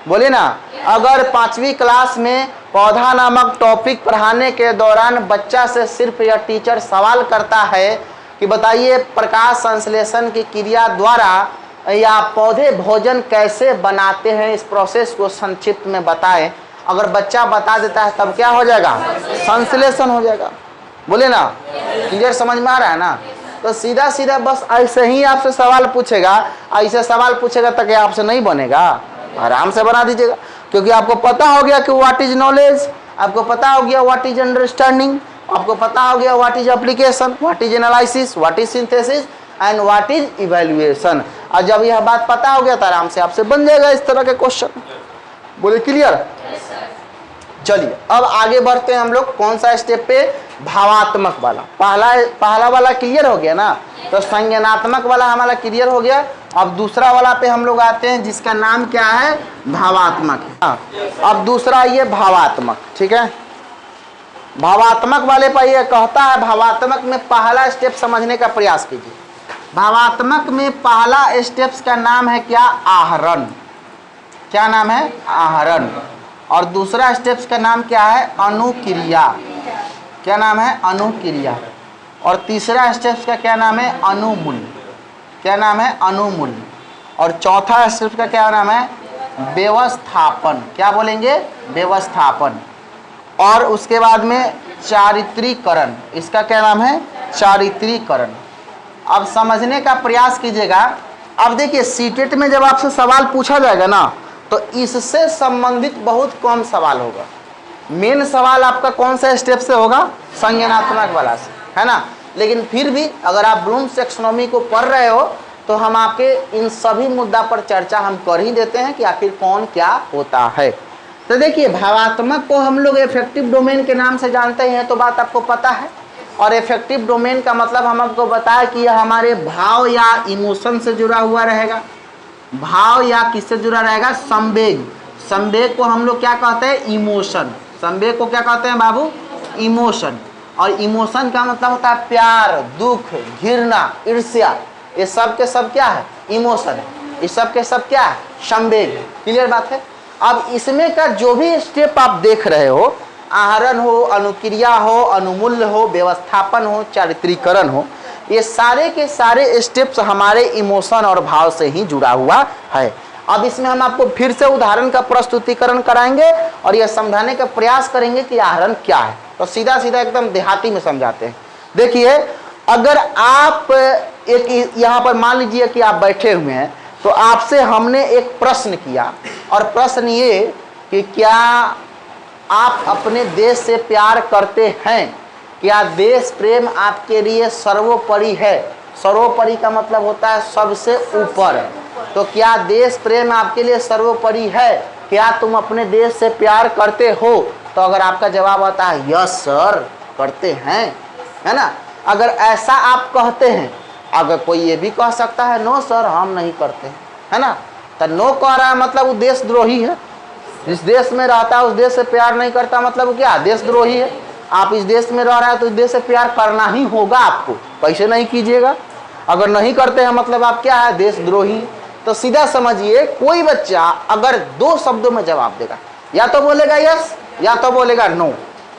बोलिए ना। अगर 5वीं क्लास में पौधा नामक टॉपिक पढ़ाने के दौरान बच्चा से सिर्फ यह टीचर सवाल करता है कि बताइए प्रकाश संश्लेषण की क्रिया द्वारा या पौधे भोजन कैसे बनाते हैं, इस प्रोसेस को संक्षिप्त में बताएं, अगर बच्चा बता देता है तब क्या हो जाएगा, संश्लेषण हो जाएगा। बोले ना, क्लियर, समझ में आ रहा है ना। तो सीधा सीधा बस ऐसे ही आपसे सवाल पूछेगा, ऐसे सवाल पूछेगा तक आपसे नहीं बनेगा, आराम से बना दीजिएगा। क्योंकि आपको पता हो गया कि व्हाट इज नॉलेज, आपको पता हो गया व्हाट इज अंडरस्टैंडिंग, आपको पता हो गया what is application, what is analysis, what is synthesis and what is evaluation. और जब यह बात पता हो गया तो आराम से आपसे बन जाएगा इस तरह के क्वेश्चन। बोले क्लियर। चलिए अब आगे बढ़ते हैं हम लोग कौन सा स्टेप पे, भावात्मक वाला। पहला वाला क्लियर हो गया ना, तो संज्ञानात्मक वाला हमारा क्लियर हो गया। अब दूसरा वाला पे हम लोग आते हैं जिसका नाम क्या है, भावात्मक। अब दूसरा ये भावात्मक, ठीक है। भावात्मक वाले पर यह कहता है, भावात्मक में पहला स्टेप समझने का प्रयास कीजिए। भावात्मक में पहला स्टेप्स का नाम है क्या, आहरण। क्या नाम है, आहरण। और दूसरा स्टेप्स का नाम क्या है, अनुक्रिया। क्या नाम है, अनुक्रिया। और तीसरा स्टेप का क्या नाम है? अनुमूल्य। क्या नाम है? अनुमूल्य। और चौथा स्टेप का क्या नाम है? व्यवस्थापन। क्या बोलेंगे? व्यवस्थापन। और उसके बाद में चारित्रीकरण। इसका क्या नाम है? चारित्रीकरण। अब समझने का प्रयास कीजिएगा। अब देखिए सीटेट में जब आपसे सवाल पूछा जाएगा ना, तो इससे संबंधित बहुत कम सवाल होगा। मेन सवाल आपका कौन सा स्टेप से होगा? संज्ञानात्मक वाला से, है ना। लेकिन फिर भी अगर आप ब्लूम्स टैक्सोनॉमी को पढ़ रहे हो तो हम आपके इन सभी मुद्दा पर चर्चा हम कर ही देते हैं कि आखिर कौन क्या होता है। तो देखिए भावात्मक को हम लोग इफेक्टिव डोमेन के नाम से जानते हैं, तो बात आपको पता है। और इफेक्टिव डोमेन का मतलब हम आपको बताया कि यह हमारे भाव या इमोशन से जुड़ा हुआ रहेगा। भाव या किससे जुड़ा रहेगा? संवेग। संवेग को हम लोग क्या कहते हैं? इमोशन। संवेग को क्या कहते हैं बाबू? इमोशन। और इमोशन का मतलब होता है प्यार, दुख, घृणा, ईर्ष्या। ये सब के सब क्या है? इमोशन। ये सब के सब क्या है? संवेग। क्लियर बात है। अब इसमें का जो भी स्टेप आप देख रहे हो, आहरण हो, अनुक्रिया हो, अनुमूल्य हो, व्यवस्थापन हो, चारित्रीकरण हो, ये सारे के सारे स्टेप्स हमारे इमोशन और भाव से ही जुड़ा हुआ है। अब इसमें हम आपको फिर से उदाहरण का प्रस्तुतिकरण कराएंगे और यह समझाने का प्रयास करेंगे कि आहरण क्या है। तो सीधा सीधा एकदम देहाती में समझाते हैं। देखिए अगर आप एक यहाँ पर मान लीजिए कि आप बैठे हुए हैं, तो आपसे हमने एक प्रश्न किया और प्रश्न ये कि क्या आप अपने देश से प्यार करते हैं? क्या देश प्रेम आपके लिए सर्वोपरि है? सर्वोपरि का मतलब होता है सबसे ऊपर। तो क्या देश प्रेम आपके लिए सर्वोपरि है? क्या तुम अपने देश से प्यार करते हो? तो अगर आपका जवाब आता है यस सर करते हैं, है ना। अगर ऐसा आप कहते हैं, अगर कोई ये भी कह सकता है नो सर हम नहीं करते, है ना। तो नो कह रहा है मतलब वो देशद्रोही है। जिस देश में रहता है उस देश से प्यार नहीं करता मतलब वो क्या? देशद्रोही है। आप इस देश में रह रहे हैं तो इस देश से प्यार करना ही होगा आपको, कैसे नहीं कीजिएगा। अगर नहीं करते हैं मतलब आप क्या है? देशद्रोही। तो सीधा समझिए कोई बच्चा अगर दो शब्दों में जवाब देगा, या तो बोलेगा यस या तो बोलेगा नो।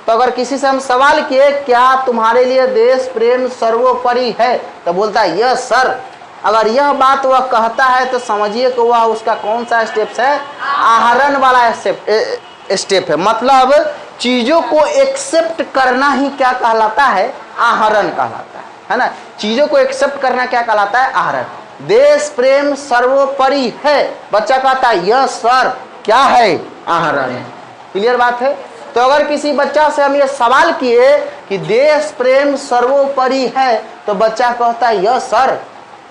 तो अगर किसी से हम सवाल किए क्या तुम्हारे लिए देश प्रेम सर्वोपरि है, तो बोलता है यस सर। अगर यह बात वह कहता है तो समझिए कि वह उसका कौन सा स्टेप है? आहरण वाला स्टेप है। मतलब चीजों को एक्सेप्ट करना ही क्या कहलाता है? आहरण कहलाता है ना। चीजों को एक्सेप्ट करना क्या कहलाता है? आहरण। देश प्रेम सर्वोपरि है, बच्चा कहता है यस सर, क्या है? आहरण है। क्लियर बात है। तो अगर किसी बच्चा से हम ये सवाल किए कि देश प्रेम सर्वोपरि है, तो बच्चा कहता है यस सर,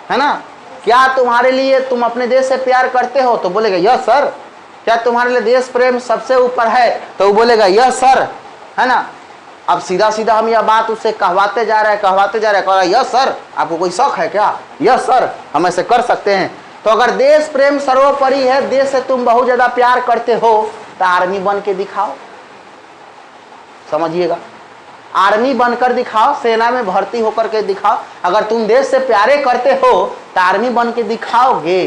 है ना। क्या तुम्हारे लिए तुम अपने देश से प्यार करते हो? तो बोलेगा यस सर। क्या तुम्हारे लिए देश प्रेम सबसे ऊपर है? तो वो बोलेगा यस सर, है ना। अब सीधा सीधा हम यह बात उससे कहवाते जा रहे हैं, कह रहा है यस सर आपको कोई शौक है क्या? यस सर हम ऐसे कर सकते हैं। तो अगर देश प्रेम सर्वोपरि है, देश से तुम बहुत ज्यादा प्यार करते हो, तो आर्मी बन के दिखाओ। समझिएगा, आर्मी बनकर दिखाओ, सेना में भर्ती होकर के दिखाओ। अगर तुम देश से प्यारे करते हो तो आर्मी बन के दिखाओगे।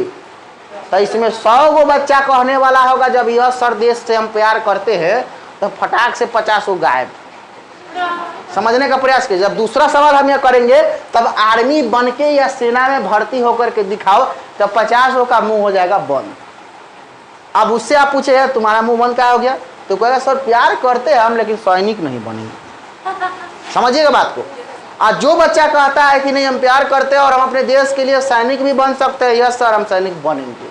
तो इसमें 100 गो बच्चा कहने वाला होगा जब यह सर देश से हम प्यार करते हैं, तो फटाक से 50 गो गायब। समझने का प्रयास कीजिए। जब दूसरा सवाल हम यह करेंगे तब आर्मी बन के या सेना में भर्ती होकर के दिखाओ, तब 50 गो का मुंह हो जाएगा बंद। अब उससे आप पूछे तुम्हारा मुंह बंद क्या हो गया? तो कहेगा सर प्यार करते हैं हम लेकिन सैनिक नहीं बनेंगे। समझिएगा बात को। आज जो बच्चा कहता है कि नहीं हम प्यार करते हैं और हम अपने देश के लिए सैनिक भी बन सकते हैं, यस सर हम सैनिक बनेंगे,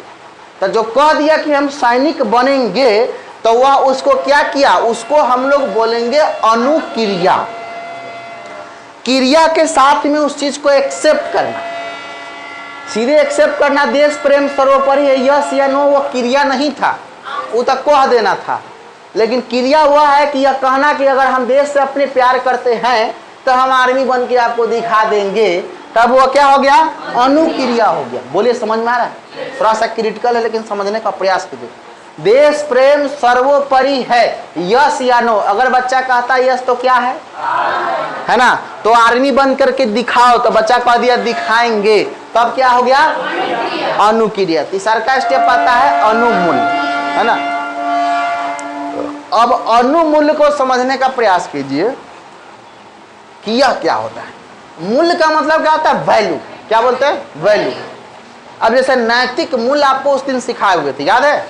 तो जो कह दिया कि हम सैनिक बनेंगे तो वह उसको क्या किया? उसको हम लोग बोलेंगे अनुक्रिया। क्रिया के साथ में उस चीज को एक्सेप्ट करना, सीधे एक्सेप्ट करना। देश प्रेम सर्वोपरि है, यस या नो, वो क्रिया नहीं था, वो तो कह देना था। लेकिन क्रिया हुआ है कि यह कहना कि अगर हम देश से अपने प्यार करते हैं तो हम आर्मी बन के आपको दिखा देंगे, तब वो क्या हो गया? अनुक्रिया हो गया। बोलिए समझ में आ रहा है? थोड़ा सा क्रिटिकल है लेकिन समझने का प्रयास कीजिए। देश प्रेम सर्वोपरि है, यस या नो। अगर बच्चा कहता है यस तो क्या है ना, तो आर्मी बन करके दिखाओ, तो बच्चा कह दिया दिखाएंगे, तब क्या हो गया? अनुक्रिया। तीसरा का स्टेप आता है अनुमूल्य, है ना। अब अनुमूल्य को समझने का प्रयास कीजिए कि यह क्या होता है। मूल्य का मतलब क्या होता है? वैल्यू। क्या बोलते हैं? वैल्यू। अब जैसे नैतिक मूल्य आपको उस दिन सिखाए हुए थे, याद है?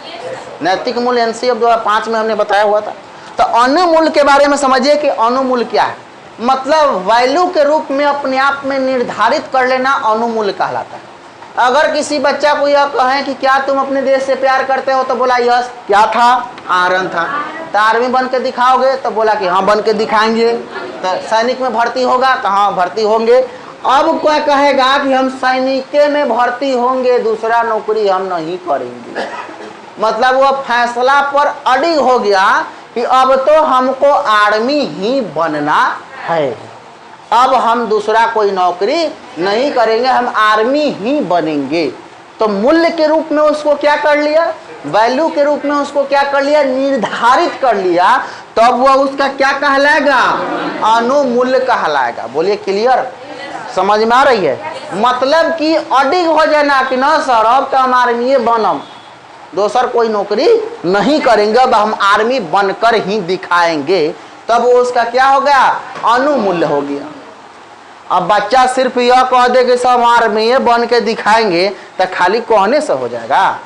नैतिक मूल्य एनसीएफ 2005 में हमने बताया हुआ था। तो अनुमूल्य के बारे में समझिए कि अनुमूल्य क्या है। मतलब वैल्यू के रूप में अपने आप में निर्धारित कर लेना अनुमूल्य कहलाता है। अगर किसी बच्चा को यह कहें कि क्या तुम अपने देश से प्यार करते हो, तो बोला यस। क्या था? आर्मी था। तो आर्मी बन के दिखाओगे? तो बोला कि हाँ बन के दिखाएंगे। तो सैनिक में भर्ती होगा? तो हाँ भर्ती होंगे। अब कोई कहेगा कि हम सैनिक में भर्ती होंगे, दूसरा नौकरी हम नहीं करेंगे, मतलब वो फैसला पर अडिग हो गया कि अब तो हमको आर्मी ही बनना है, अब हम दूसरा कोई नौकरी नहीं करेंगे, हम आर्मी ही बनेंगे। तो मूल्य के रूप में उसको क्या कर लिया? वैल्यू के रूप में उसको क्या कर लिया? निर्धारित कर लिया। तब वह उसका क्या कहलाएगा? अनुमूल्य कहलाएगा। बोलिए क्लियर? समझ में आ रही है? मतलब कि अडिग हो जाना कि ना सर अब तो हम आर्मी बनम, दोसर कोई नौकरी नहीं करेंगे, अब हम आर्मी बनकर ही दिखाएंगे। तब वो उसका क्या हो गया? अनुमूल्य हो गया। अब बच्चा सिर्फ यह कह दे कि सब आर्मी बन के दिखाएंगे तो खाली कहने से हो जाएगा?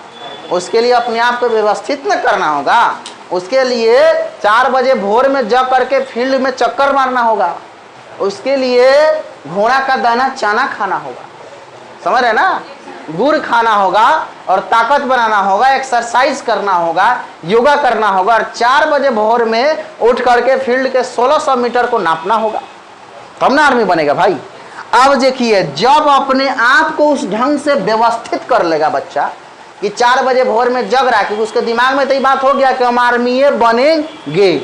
उसके लिए अपने आप को व्यवस्थित न करना होगा। उसके लिए 4 बजे भोर में जग करके फील्ड में चक्कर मारना होगा। उसके लिए घोड़ा का दाना चाना खाना होगा, समझ रहे ना? गुड़ खाना होगा और ताकत बनाना होगा, एक्सरसाइज करना होगा, योगा करना होगा और 4 बजे भोर में उठ करके फील्ड के 1600 मीटर को नापना होगा, तब ना आर्मी बनेगा भाई। अब देखिए जब अपने आप को उस ढंग से व्यवस्थित कर लेगा बच्चा कि 4 बजे भोर में जग रहा है, क्योंकि उसके दिमाग में तो ये बात हो गया कि हम आर्मी बनेंगे।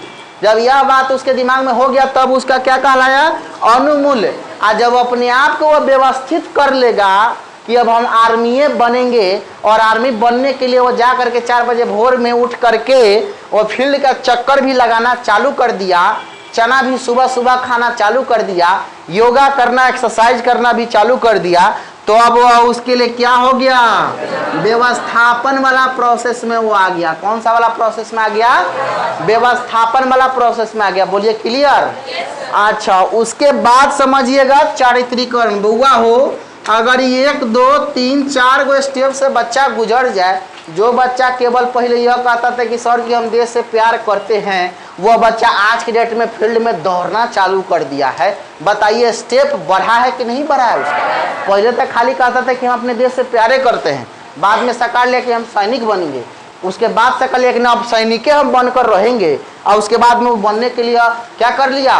जब यह बात उसके दिमाग में हो गया तब उसका क्या कहलाया? अनुमूल्य। और जब अपने आप को वह व्यवस्थित कर लेगा कि अब हम आर्मी बनेंगे और आर्मी बनने के लिए वो जा करके 4 बजे भोर में उठ करके वो फील्ड का चक्कर भी लगाना चालू कर दिया, चना भी सुबह सुबह खाना चालू कर दिया, योगा करना एक्सरसाइज करना भी चालू कर दिया, तो अब वह उसके लिए क्या हो गया? व्यवस्थापन वाला प्रोसेस में वो आ गया। कौन सा वाला प्रोसेस में आ गया? व्यवस्थापन वाला प्रोसेस में आ गया। बोलिए क्लियर? अच्छा, उसके बाद समझिएगा चारित्रीकरण। बुआ हो अगर 1 2 3 4 गो स्टेप से बच्चा गुजर जाए, जो बच्चा केवल पहले यह कहता था कि सर कि हम देश से प्यार करते हैं, वह बच्चा आज की डेट में फील्ड में दौड़ना चालू कर दिया है। बताइए स्टेप बढ़ा है कि नहीं बढ़ा है उसका? पहले तक खाली कहता था कि हम अपने देश से प्यारे करते हैं, बाद में सकार लिया कि हम सैनिक बनेंगे, उसके बाद सकार लिया कि ना अब सैनिक हम बनकर रहेंगे, और उसके बाद में वो बनने के लिए क्या कर लिया?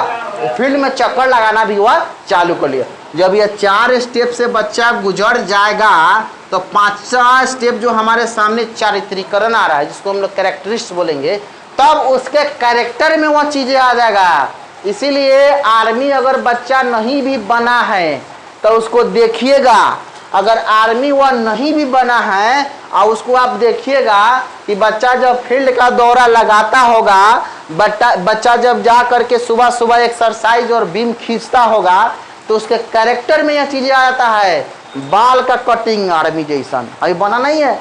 फील्ड में चक्कर लगाना भी वह चालू कर लिया। जब यह 4 स्टेप से बच्चा गुजर जाएगा तो 5वां स्टेप जो हमारे सामने चारित्रीकरण आ रहा है, जिसको हम लोग कैरेक्टरिस्ट बोलेंगे, तब उसके कैरेक्टर में वह चीजें आ जाएगा। इसीलिए आर्मी अगर बच्चा नहीं भी बना है तो उसको देखिएगा, अगर आर्मी वह नहीं भी बना है और उसको आप देखिएगा कि बच्चा जब फील्ड का दौरा लगाता होगा, बच्चा जब जा करके सुबह सुबह एक्सरसाइज और बीम खींचता होगा, तो उसके कैरेक्टर में यह चीजें आ जाता है। बाल का कटिंग आर्मी जैसा, अभी बना नहीं है,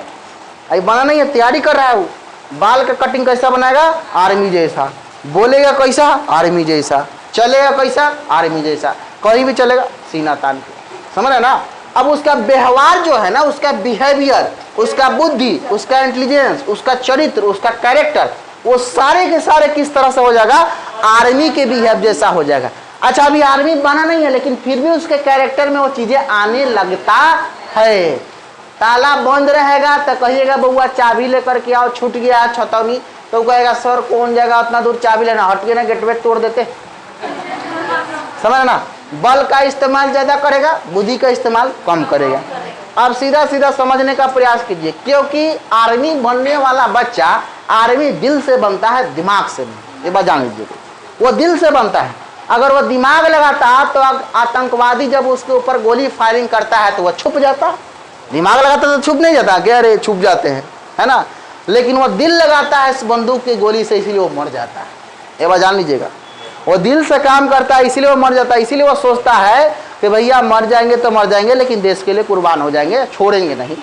अभी बना नहीं है, तैयारी कर रहा है वो। बाल का कटिंग कैसा बनाएगा? आर्मी जैसा। बोलेगा कैसा? आर्मी जैसा। चलेगा कैसा? आर्मी जैसा। कहीं भी चलेगा सीना तान के, समझ रहे ना? अब उसका व्यवहार जो है ना, उसका बिहेवियर, उसका बुद्धि, उसका इंटेलिजेंस, उसका चरित्र, उसका कैरेक्टर, वो सारे के सारे किस तरह से हो जाएगा? आर्मी के बिहेव जैसा हो जाएगा। अच्छा, अभी आर्मी बना नहीं है लेकिन फिर भी उसके कैरेक्टर में वो चीजें आने लगता है। ताला बंद रहेगा तो कहिएगा बउआ चाबी लेकर के आओ, छूट गया छतौनी, तो कहेगा सर कौन जाएगा उतना दूर चाबी लेना, हटिए ना, गेट वेट तोड़ देते, समझ ना? बल का इस्तेमाल ज्यादा करेगा, बुद्धि का इस्तेमाल कम करेगा। अब सीधा सीधा समझने का प्रयास कीजिए, क्योंकि आर्मी बनने वाला बच्चा आर्मी दिल से बनता है, दिमाग से नहीं। ये बात जान लीजिए, वो दिल से बनता है। अगर वो दिमाग लगाता तो आतंकवादी जब उसके ऊपर गोली फायरिंग करता है तो वह छुप जाता। दिमाग लगाता तो छुप नहीं जाता, कह रहे छुप जाते हैं, है ना? लेकिन वो दिल लगाता है इस बंदूक की गोली से, इसीलिए वो मर जाता है। ये बात जान लीजिएगा, वो दिल से काम करता है इसलिए वो मर जाता है। इसीलिए वो सोचता है कि भैया मर जाएंगे तो मर जाएंगे लेकिन देश के लिए कुर्बान हो जाएंगे, छोड़ेंगे नहीं।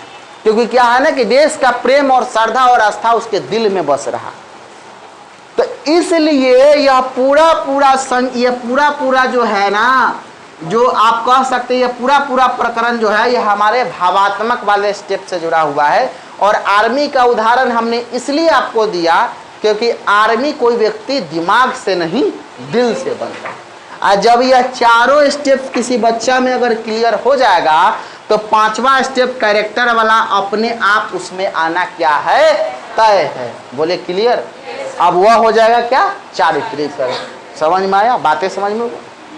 क्योंकि क्या है ना कि देश का प्रेम और श्रद्धा और आस्था उसके दिल में बस रहा। तो इसलिए यह पूरा पूरा जो है ना, जो आप कह सकते हैं ये पूरा प्रकरण जो है ये हमारे भावात्मक वाले स्टेप से जुड़ा हुआ है। और आर्मी का उदाहरण हमने इसलिए आपको दिया क्योंकि आर्मी कोई व्यक्ति दिमाग से नहीं दिल से बनता है। और जब यह चारों स्टेप किसी बच्चा में अगर क्लियर हो जाएगा तो पांचवा स्टेप कैरेक्टर वाला अपने आप उसमें आना क्या है, तय है। बोले क्लियर। अब वह हो जाएगा क्या, चारित्रिक। समझ में आया, बातें समझ में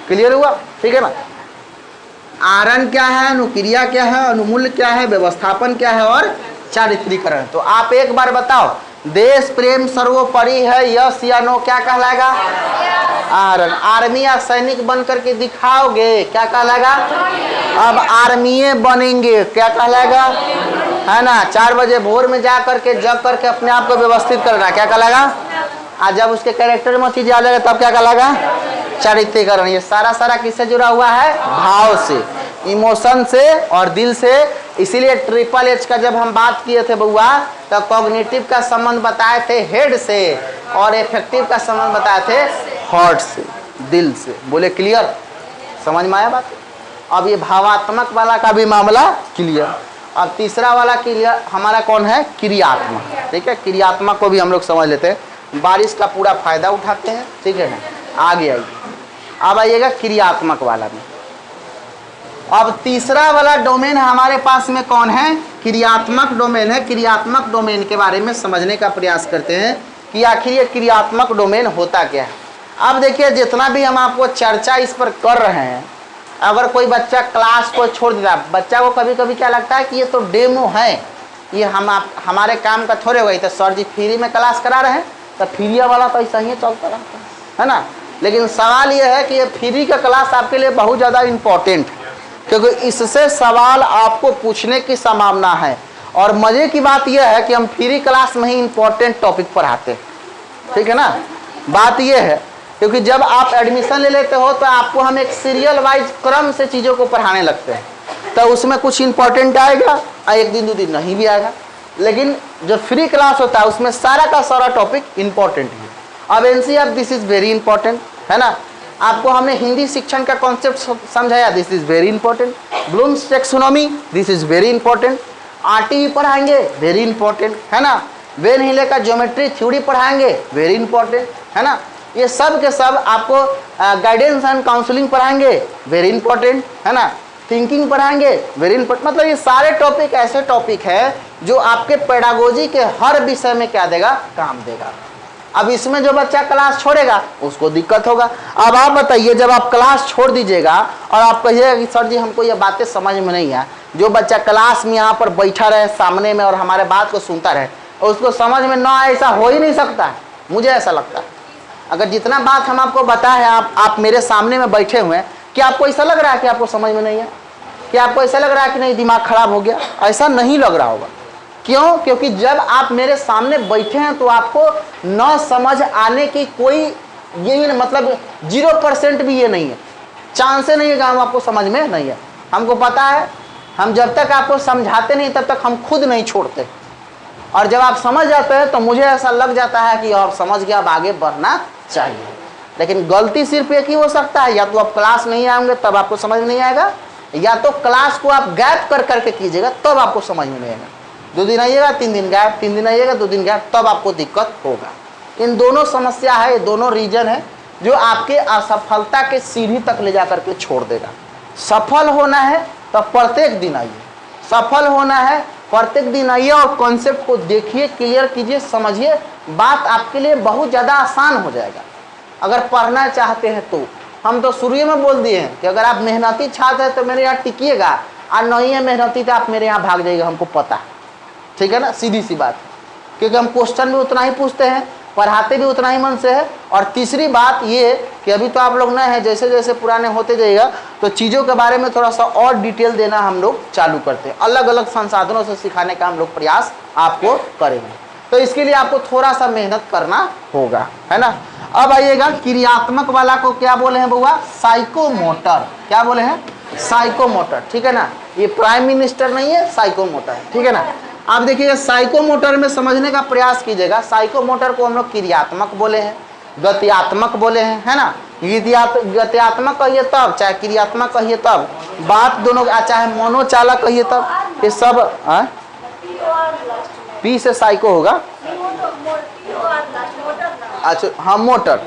क्लियर हुआ, ठीक है ना। आरण क्या है, अनुक्रिया क्या है, अनुमूल्य क्या है, व्यवस्थापन क्या है और चारित्रीकरण। तो आप एक बार बताओ, देश प्रेम सर्वोपरि है, यस या नो, क्या कहलाएगा, आरण। आर्मी या सैनिक बन करके दिखाओगे, क्या कहलाएगा, अब आर्मी बनेंगे, क्या कहलाएगा, है ना। 4 बजे भोर में जा करके जग करके अपने आप को व्यवस्थित करना, क्या कहलाएगा। आज जब उसके कैरेक्टर में चीजें आ जाएगा तब क्या कहलाएगा, चारित्रीकरण। ये सारा किससे जुड़ा हुआ है, भाव से, इमोशन से और दिल से। इसीलिए ट्रिपल एच का जब हम बात किए थे बउआ तो कॉग्निटिव का संबंध बताए थे हेड से और इफेक्टिव का संबंध बताए थे हार्ट से, दिल से। बोले क्लियर, समझ में आया बात। अब ये भावात्मक वाला का भी मामला क्लियर। अब तीसरा वाला क्लियर हमारा कौन है, क्रियात्मक, ठीक है। क्रियात्मक को भी हम लोग समझ लेते हैं, बारिश का पूरा फायदा उठाते हैं, ठीक है ना। आगे आइए, अब आइएगा क्रियात्मक वाला में। अब तीसरा वाला डोमेन हमारे पास में कौन है, क्रियात्मक डोमेन है। क्रियात्मक डोमेन के बारे में समझने का प्रयास करते हैं कि आखिर ये क्रियात्मक डोमेन होता क्या है। अब देखिए, जितना भी हम आपको चर्चा इस पर कर रहे हैं, अगर कोई बच्चा क्लास को छोड़ देता, बच्चा को कभी कभी क्या लगता है कि ये तो डेमो है, ये हमारे काम का थोड़े हुआ, तो सर जी फ्री में क्लास करा रहे हैं तो फ्री वाला तो ऐसा ही चलता रहता है ना। लेकिन सवाल ये है कि ये फ्री का क्लास आपके लिए बहुत ज़्यादा इम्पोर्टेंट है, क्योंकि इससे सवाल आपको पूछने की संभावना है। और मज़े की बात यह है कि हम फ्री क्लास में ही इम्पोर्टेंट टॉपिक पढ़ाते हैं, ठीक है ना। बात यह है क्योंकि जब आप एडमिशन ले लेते हो तो आपको हम एक सीरियल वाइज क्रम से चीज़ों को पढ़ाने लगते हैं, तो उसमें कुछ इंपॉर्टेंट आएगा और 1 दिन 2 दिन नहीं भी आएगा। लेकिन जो फ्री क्लास होता है उसमें सारा का सारा टॉपिक इंपॉर्टेंट है। अब NCERT this is very important, है ना। आपको हमने हिंदी शिक्षण का कॉन्सेप्ट समझाया, this is very important. Bloom's taxonomy, this is very important. RT पढ़ाएंगे, वेरी इंपॉर्टेंट, है ना। वेन हिले का ज्योमेट्री थ्योरी पढ़ाएंगे, वेरी इंपॉर्टेंट, है ना। ये सब के सब आपको गाइडेंस एंड काउंसलिंग पढ़ाएंगे, वेरी इंपॉर्टेंट, है ना। थिंकिंग पढ़ाएंगे, वेरी इंपॉर्टेंट। मतलब ये सारे टॉपिक ऐसे टॉपिक है जो आपके पेडागोजी के हर विषय में क्या देगा, काम देगा। अब इसमें जो बच्चा क्लास छोड़ेगा उसको दिक्कत होगा। अब आप बताइए, जब आप क्लास छोड़ दीजिएगा और आप कहिएगा कि सर जी हमको ये बातें समझ में नहीं है, जो बच्चा क्लास में यहाँ पर बैठा रहे सामने में और हमारे बात को सुनता रहे, उसको समझ में ना आए, ऐसा हो ही नहीं सकता है। मुझे ऐसा लगता है अगर जितना बात हम आपको बताए हैं, आप मेरे सामने में बैठे हुए हैं, क्या आपको ऐसा लग रहा है कि आपको समझ में नहीं है? क्या आपको ऐसा लग रहा है कि नहीं दिमाग खराब हो गया? ऐसा नहीं लग रहा होगा। क्यों? क्योंकि जब आप मेरे सामने बैठे हैं तो आपको न समझ आने की कोई ये मतलब 0% भी ये नहीं है, चांस नहीं है कि हम आपको समझ में नहीं है। हमको पता है, हम जब तक आपको समझाते नहीं तब तक हम खुद नहीं छोड़ते, और जब आप समझ जाते हैं तो मुझे ऐसा लग जाता है कि आप समझ गए, अब आगे बढ़ना चाहिए। लेकिन गलती सिर्फ एक ही हो सकता है, या तो आप क्लास नहीं आएंगे तब आपको समझ में नहीं आएगा, या तो क्लास को आप गैप कर करके कीजिएगा तब आपको समझ में नहीं आएगा। 2 दिन आइएगा, 3 दिन गैप, 3 दिन आइएगा, 2 दिन गैप, तब आपको दिक्कत होगा। इन दोनों समस्या है, ये दोनों रीजन है जो आपके असफलता के सीढ़ी तक ले जा करके छोड़ देगा। सफल होना है तो प्रत्येक दिन आइए, सफल होना है प्रत्येक दिन आइए और कॉन्सेप्ट को देखिए, क्लियर कीजिए, समझिए, बात आपके लिए बहुत ज़्यादा आसान हो जाएगा। अगर पढ़ना चाहते हैं तो हम तो शुरू में बोल दिए हैं कि अगर आप मेहनती छात्र हैं तो मेरे यहाँ टिकिएगा, और नहीं है मेहनती तो आप मेरे यहाँ भाग जाइएगा, हमको पता है, ठीक है ना। सीधी सी बात, क्योंकि हम क्वेश्चन भी उतना ही पूछते हैं, पढ़ाते भी उतना ही मन से है। और तीसरी बात ये कि अभी तो आप लोग नए हैं, जैसे जैसे पुराने होते जाइएगा तो चीज़ों के बारे में थोड़ा सा और डिटेल देना हम लोग चालू करते हैं, अलग अलग संसाधनों से सिखाने का हम लोग प्रयास आपको करेंगे। तो इसके लिए आपको थोड़ा सा मेहनत करना होगा, है ना। अब आइएगा क्रियात्मक वाला को क्या बोले हैं बउआ, साइकोमोटर। क्या बोले हैं? साइकोमोटर, ठीक है ना। ये प्राइम मिनिस्टर नहीं है, साइकोमोटर, ठीक है ना। आप देखिएगा, साइकोमोटर में समझने का प्रयास कीजिएगा। साइकोमोटर को हम लोग क्रियात्मक बोले हैं, गत्यात्मक बोले हैं, है ना। गत्यात्मक कहिए तब, चाहे क्रियात्मक कहिए तब, बात दोनों, चाहे मनोचालक कहिए तब, ये सब पी से साइको होगा। अच्छा हाँ मोटर।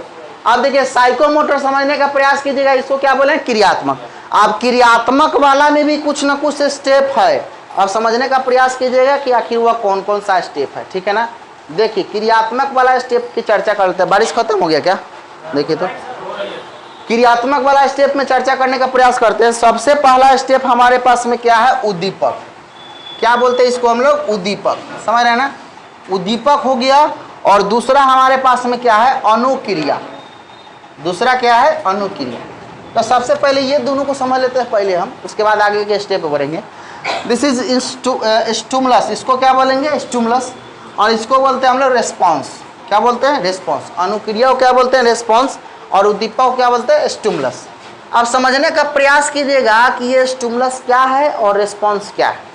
अब देखिए साइको मोटर समझने का प्रयास कीजिएगा, इसको क्या बोले क्रियात्मक। अब क्रियात्मक वाला में भी कुछ ना कुछ स्टेप है, अब समझने का प्रयास कीजिएगा कि आखिर वह कौन कौन सा स्टेप है, ठीक है ना। देखिए क्रियात्मक वाला स्टेप की चर्चा करते हैं। बारिश खत्म हो गया क्या? देखिए तो क्रियात्मक वाला स्टेप में चर्चा करने का प्रयास करते हैं। सबसे पहला स्टेप हमारे पास में क्या है? उद्दीपक। क्या बोलते हैं इसको हम लोग? उद्दीपक। समझ रहे हैं ना, उद्दीपक हो गया। और दूसरा हमारे पास में क्या है? अनुक्रिया। दूसरा क्या है? अनुक्रिया। तो सबसे पहले ये दोनों को समझ लेते हैं पहले हम, उसके बाद आगे के स्टेप बढ़ेंगे। दिस इज स्टिमुलस, इसको क्या बोलेंगे? स्टिमुलस। और इसको बोलते हैं हम लोग रेस्पॉन्स। क्या बोलते हैं? रेस्पॉन्स। अनुक्रिया को क्या बोलते हैं? रेस्पॉन्स। और उद्दीपक को क्या बोलते हैं? स्टिमुलस। अब समझने का प्रयास कीजिएगा कि ये स्टिमुलस क्या है और रेस्पॉन्स क्या है।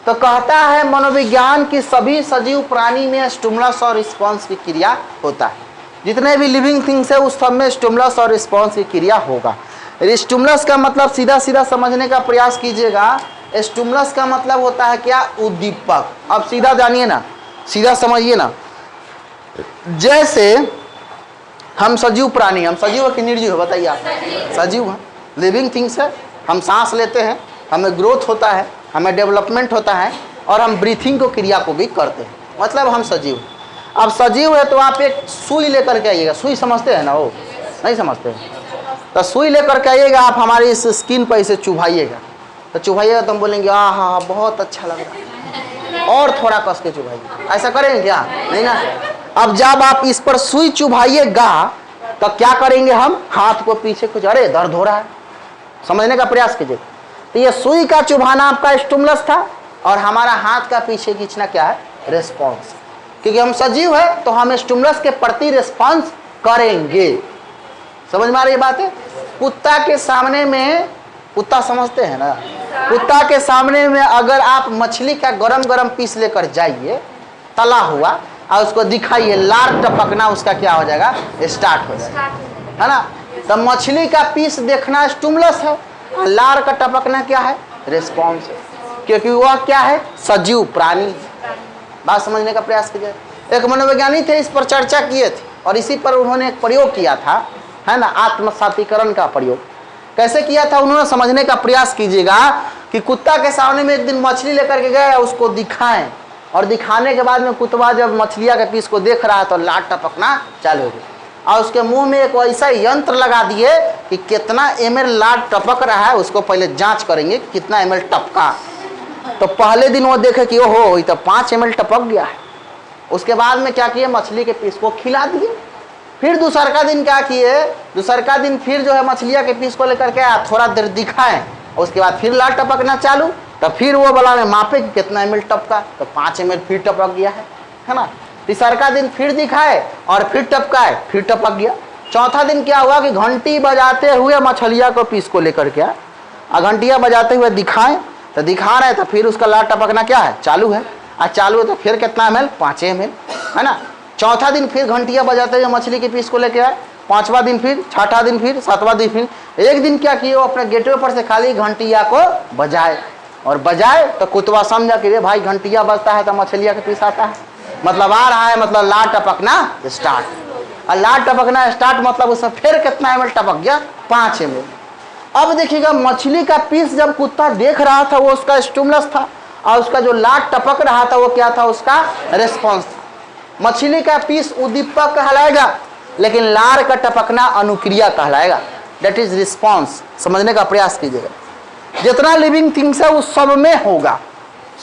तो कहता है मनोविज्ञान की सभी सजीव प्राणी में स्टिमुलस और रिस्पॉन्स की क्रिया होता है। जितने भी लिविंग थिंग्स है उस सब में स्टिमुलस और रिस्पॉन्स की क्रिया होगा। स्टिमुलस का मतलब सीधा सीधा समझने का प्रयास कीजिएगा। स्टिमुलस का मतलब होता है क्या? उद्दीपक। अब सीधा जानिए ना, सीधा समझिए ना। जैसे हम सजीव प्राणी, हम सजीव है कि निर्जीव है बताइए आप? सजीव है, लिविंग थिंग्स है। हम सांस लेते हैं, हमें ग्रोथ होता है, हमें डेवलपमेंट होता है, और हम ब्रीथिंग को क्रिया को भी करते हैं, मतलब हम सजीव हैं। अब सजीव है तो आप एक सुई लेकर के आइएगा। सुई समझते हैं ना? वो नहीं समझते हैं तो सुई लेकर के आइएगा, आप हमारी इस स्किन पर इसे चुभाइएगा। तो चुभाइएगा तो हम बोलेंगे हाँ हाँ बहुत अच्छा लग रहा है, और थोड़ा कस के चुभाइए। ऐसा करेंगे क्या? नहीं ना। अब जब आप इस पर सुई चुभाइएगा तो क्या करेंगे हम? हाथ को पीछे कुछ, अरे दर्द हो रहा है। समझने का प्रयास कीजिए। तो ये सुई का चुभाना आपका स्टिमुलस था, और हमारा हाथ का पीछे खींचना क्या है? रिस्पॉन्स। क्योंकि हम सजीव है तो हम स्टिमुलस के प्रति रिस्पॉन्स करेंगे। समझ में आ रही बात है? कुत्ता के सामने में, कुत्ता समझते हैं ना, कुत्ता के सामने में अगर आप मछली का गरम गरम पीस लेकर जाइए तला हुआ, और उसको दिखाइए, लार टपकना उसका क्या हो जाएगा? स्टार्ट हो जाएगा, है ना। तो मछली का पीस देखना स्टिमुलस है, लार का टपकना क्या है? रिस्पॉन्स है, क्योंकि वह क्या है? सजीव प्राणी। बात समझने का प्रयास कीजिए। एक मनोवैज्ञानिक थे, इस पर चर्चा किए थे, और इसी पर उन्होंने एक प्रयोग किया था, है ना, आत्मसातीकरण का प्रयोग। कैसे किया था उन्होंने? समझने का प्रयास कीजिएगा कि कुत्ता के सामने में एक दिन मछली लेकर के गए, उसको दिखाएं, और दिखाने के बाद में कुत्ता जब मछलिया के पीस को देख रहा तो लार टपकना चालू हो गया, और उसके मुंह में एक ऐसा यंत्र लगा दिए कि कितना ml लार टपक रहा है उसको पहले जांच करेंगे कितना ml टपका। तो पहले दिन वो देखे कि ओहो तो 5 ml टपक गया है। उसके बाद में क्या किए? मछली के पीस को खिला दिए। फिर दूसरा दिन क्या किए? दूसरा दिन फिर जो है मछलिया के पीस को लेकर के आया, थोड़ा देर दिखाएं, उसके बाद फिर लार टपकना चालू। तो फिर वो बोला में मापे कि कितना ml टपका, तो 5 ml फिर टपक गया है ना। तीसरा दिन फिर दिखाए और फिर टपकाए, फिर टपक गया। चौथा दिन क्या हुआ कि घंटी बजाते हुए मछलिया को पीस को लेकर के घंटिया बजाते हुए दिखाएं, तो दिखा रहे, तो फिर उसका लार टपकना क्या है? चालू है। आज चालू है तो फिर कितना ml? 5 ml, है ना। चौथा दिन फिर घंटिया बजाते हुए मछली के पीस को लेके आए। 5वां दिन फिर, 6ठा दिन फिर, 7वां दिन फिर। एक दिन क्या किए? वो अपने गेटवे पर से खाली घंटिया को बजाए, और बजाए तो कुतवा समझा कि रे भाई घंटिया बजता है तो मछलिया के पीस आता है, मतलब आ रहा है, मतलब लार टपकना स्टार्ट। और लार टपकना स्टार्ट मतलब उसमें फिर कितना ml टपक गया? 5 ml। अब देखिएगा मछली का पीस जब कुत्ता देख रहा था वो उसका स्टिमुलस था, और उसका जो लार टपक रहा था वो क्या था? उसका रिस्पॉन्स था। मछली का पीस उद्दीपक कहलाएगा, लेकिन लार का टपकना अनुक्रिया कहलाएगा, दैट इज रिस्पॉन्स। समझने का प्रयास कीजिएगा। जितना लिविंग थिंग्स है वो सब में होगा,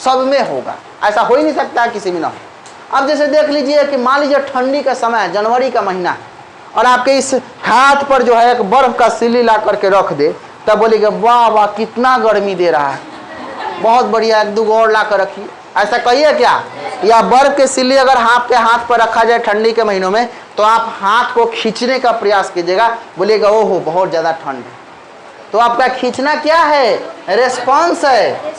सब में होगा, ऐसा हो ही नहीं सकता किसी में ना हो। अब जैसे देख लीजिए कि मान लीजिए ठंडी का समय है, जनवरी का महीना है, और आपके इस हाथ पर जो है एक बर्फ का सिल्ली ला करके रख दे, तब बोलेगा वाह वाह कितना गर्मी दे रहा है, बहुत बढ़िया, 1-2 और ला कर रखिए, ऐसा कहिए क्या? या बर्फ के सिल्ली अगर आपके हाथ पर रखा जाए ठंडी के महीनों में, तो आप हाथ को खींचने का प्रयास कीजिएगा, बोलेगा ओहो बहुत ज़्यादा ठंड है। तो आपका खींचना क्या है? रिस्पॉन्स है।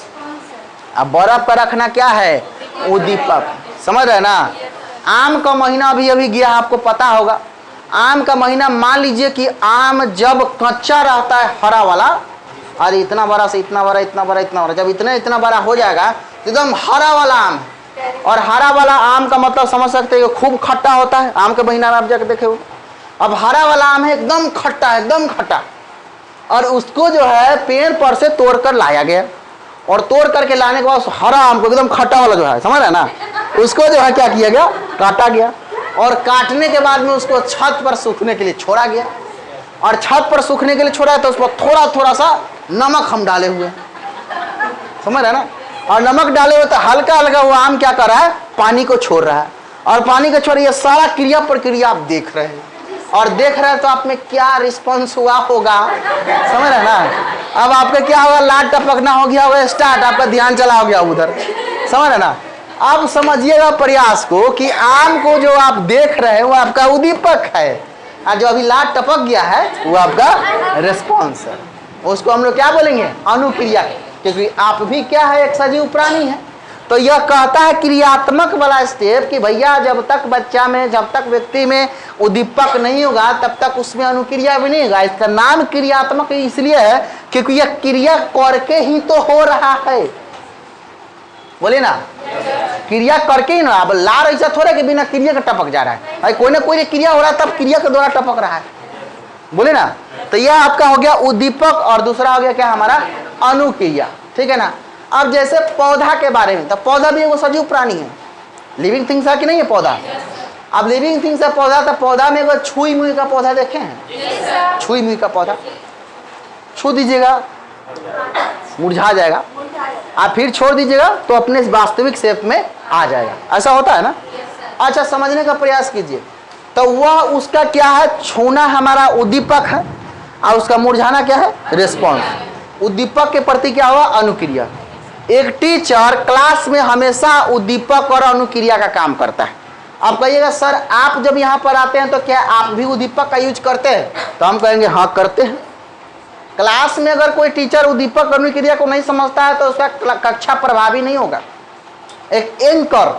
अब बर्फ पर रखना क्या है? उद्दीपक। समझ रहे ना। आम का महीना अभी अभी गया, आपको पता होगा, आम का महीना, मान लीजिए कि आम जब कच्चा रहता है हरा वाला, अरे इतना बड़ा से इतना बड़ा, इतना बड़ा, इतना बड़ा, जब इतना बड़ा हो जाएगा तो एकदम हरा वाला आम। और हरा वाला आम का मतलब समझ सकते हैं खूब खट्टा होता है। आम के महीना में आप जाकर देखे हो, अब हरा वाला आम है एकदम खट्टा, एकदम खट्टा। और उसको जो है पेड़ पर से तोड़ कर लाया गया, और तोड़ करके लाने के बाद हरा आम को एकदम खट्टा वाला जो है, समझ रहे ना, उसको जो है क्या किया गया, काटा गया। और काटने के बाद में उसको छत पर सूखने के लिए छोड़ा गया। और छत पर सूखने के लिए छोड़ा है तो उसको थोड़ा थोड़ा सा नमक हम डाले हुए, समझ रहे ना। और नमक डाले हुए तो हल्का हल्का वो आम क्या कर रहा है, पानी को छोड़ रहा है। और पानी को छोड़, ये सारा क्रिया प्रक्रिया आप देख रहे हैं। और देख रहे हैं तो आप में क्या रिस्पॉन्स हुआ होगा, समझ रहे ना। अब आपका क्या होगा, लाट टपकना हो गया होगा स्टार्ट, आपका ध्यान चला हो गया उधर, समझ रहे ना। अब समझिएगा प्रयास को कि आम को जो आप देख रहे हैं वो आपका उद्दीपक है, और जो अभी लाट टपक गया है वो आपका रिस्पॉन्स है। उसको हम लोग क्या बोलेंगे, अनुक्रिया, क्योंकि आप भी क्या है, एक सजीव प्राणी है। तो यह कहता है क्रियात्मक वाला स्टेप कि भैया जब तक बच्चा में, जब तक व्यक्ति में उद्दीपक नहीं होगा तब तक उसमें अनुक्रिया भी नहीं होगा। इसका नाम क्रियात्मक इसलिए है क्योंकि यह क्रिया करके ही तो हो रहा है, बोले ना, क्रिया करके ही ना। अब लार ऐसा थोड़ा कि बिना क्रिया का टपक जा रहा है, भाई कोई ना कोई क्रिया हो रहा है तब क्रिया के द्वारा टपक रहा है, बोले ना। तो यह आपका हो गया उद्दीपक, और दूसरा हो गया क्या हमारा, अनुक्रिया, ठीक है ना। अब जैसे पौधा के बारे में, तो पौधा भी एक सजीव प्राणी है, लिविंग थिंग्स है कि नहीं है पौधा। अब लिविंग थिंग्स है पौधा, तो पौधा में अगर छुई मुई का पौधा देखे हैं, छुई मुई का पौधा छू दीजिएगा मुरझा जाएगा, आप फिर छोड़ दीजिएगा तो अपने वास्तविक शेप में आ जाएगा, ऐसा होता है ना। अच्छा, समझने का प्रयास कीजिए। तो वह उसका क्या है, छूना हमारा उद्दीपक है, और उसका मुरझाना क्या है, रिस्पॉन्स। उद्दीपक के प्रति क्या हुआ, अनुक्रिया। एक टीचर क्लास में हमेशा उद्दीपक और अनुक्रिया का काम करता है। आप कहिएगा सर आप जब यहाँ पर आते हैं तो क्या आप भी उद्दीपक का यूज करते हैं, तो हम कहेंगे हाँ करते हैं। क्लास में अगर कोई टीचर उद्दीपक अनुक्रिया को नहीं समझता है तो उसका कक्षा प्रभावी नहीं होगा। एक एंकर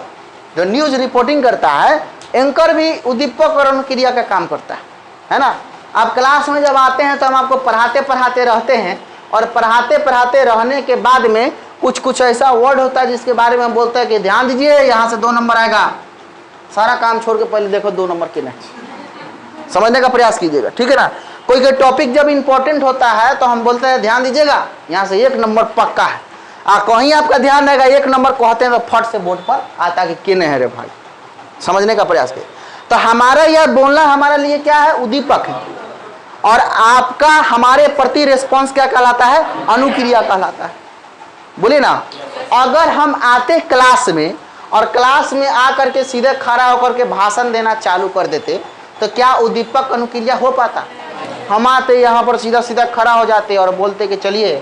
जो न्यूज रिपोर्टिंग करता है, एंकर भी उद्दीपक और अनुक्रिया का काम करता है ना। आप क्लास में जब आते हैं तो हम आपको पढ़ाते पढ़ाते रहते हैं, और पढ़ाते पढ़ाते रहने के बाद में कुछ कुछ ऐसा वर्ड होता है जिसके बारे में हम बोलते हैं कि ध्यान दीजिए यहाँ से 2 नंबर आएगा, सारा काम छोड़ के पहले देखो 2 नंबर के नहीं, समझने का प्रयास कीजिएगा, ठीक है ना। कोई टॉपिक जब इंपॉर्टेंट होता है तो हम बोलते हैं ध्यान दीजिएगा यहाँ से 1 नंबर पक्का है। कहीं आपका ध्यान रहेगा 1 नंबर कहते हैं तो फट से बोर्ड पर आता कि किने है रे भाई, समझने का प्रयास करिए। तो हमारा यह बोलना हमारे लिए क्या है, उद्दीपक है, और आपका हमारे प्रति रिस्पॉन्स क्या कहलाता है, अनुक्रिया कहलाता है, बोलिए ना। अगर हम आते क्लास में और क्लास में आकर के सीधे खड़ा होकर के भाषण देना चालू कर देते तो क्या उद्दीपक अनुक्रिया हो पाता। हम आते यहाँ पर सीधा सीधा खड़ा हो जाते और बोलते कि चलिए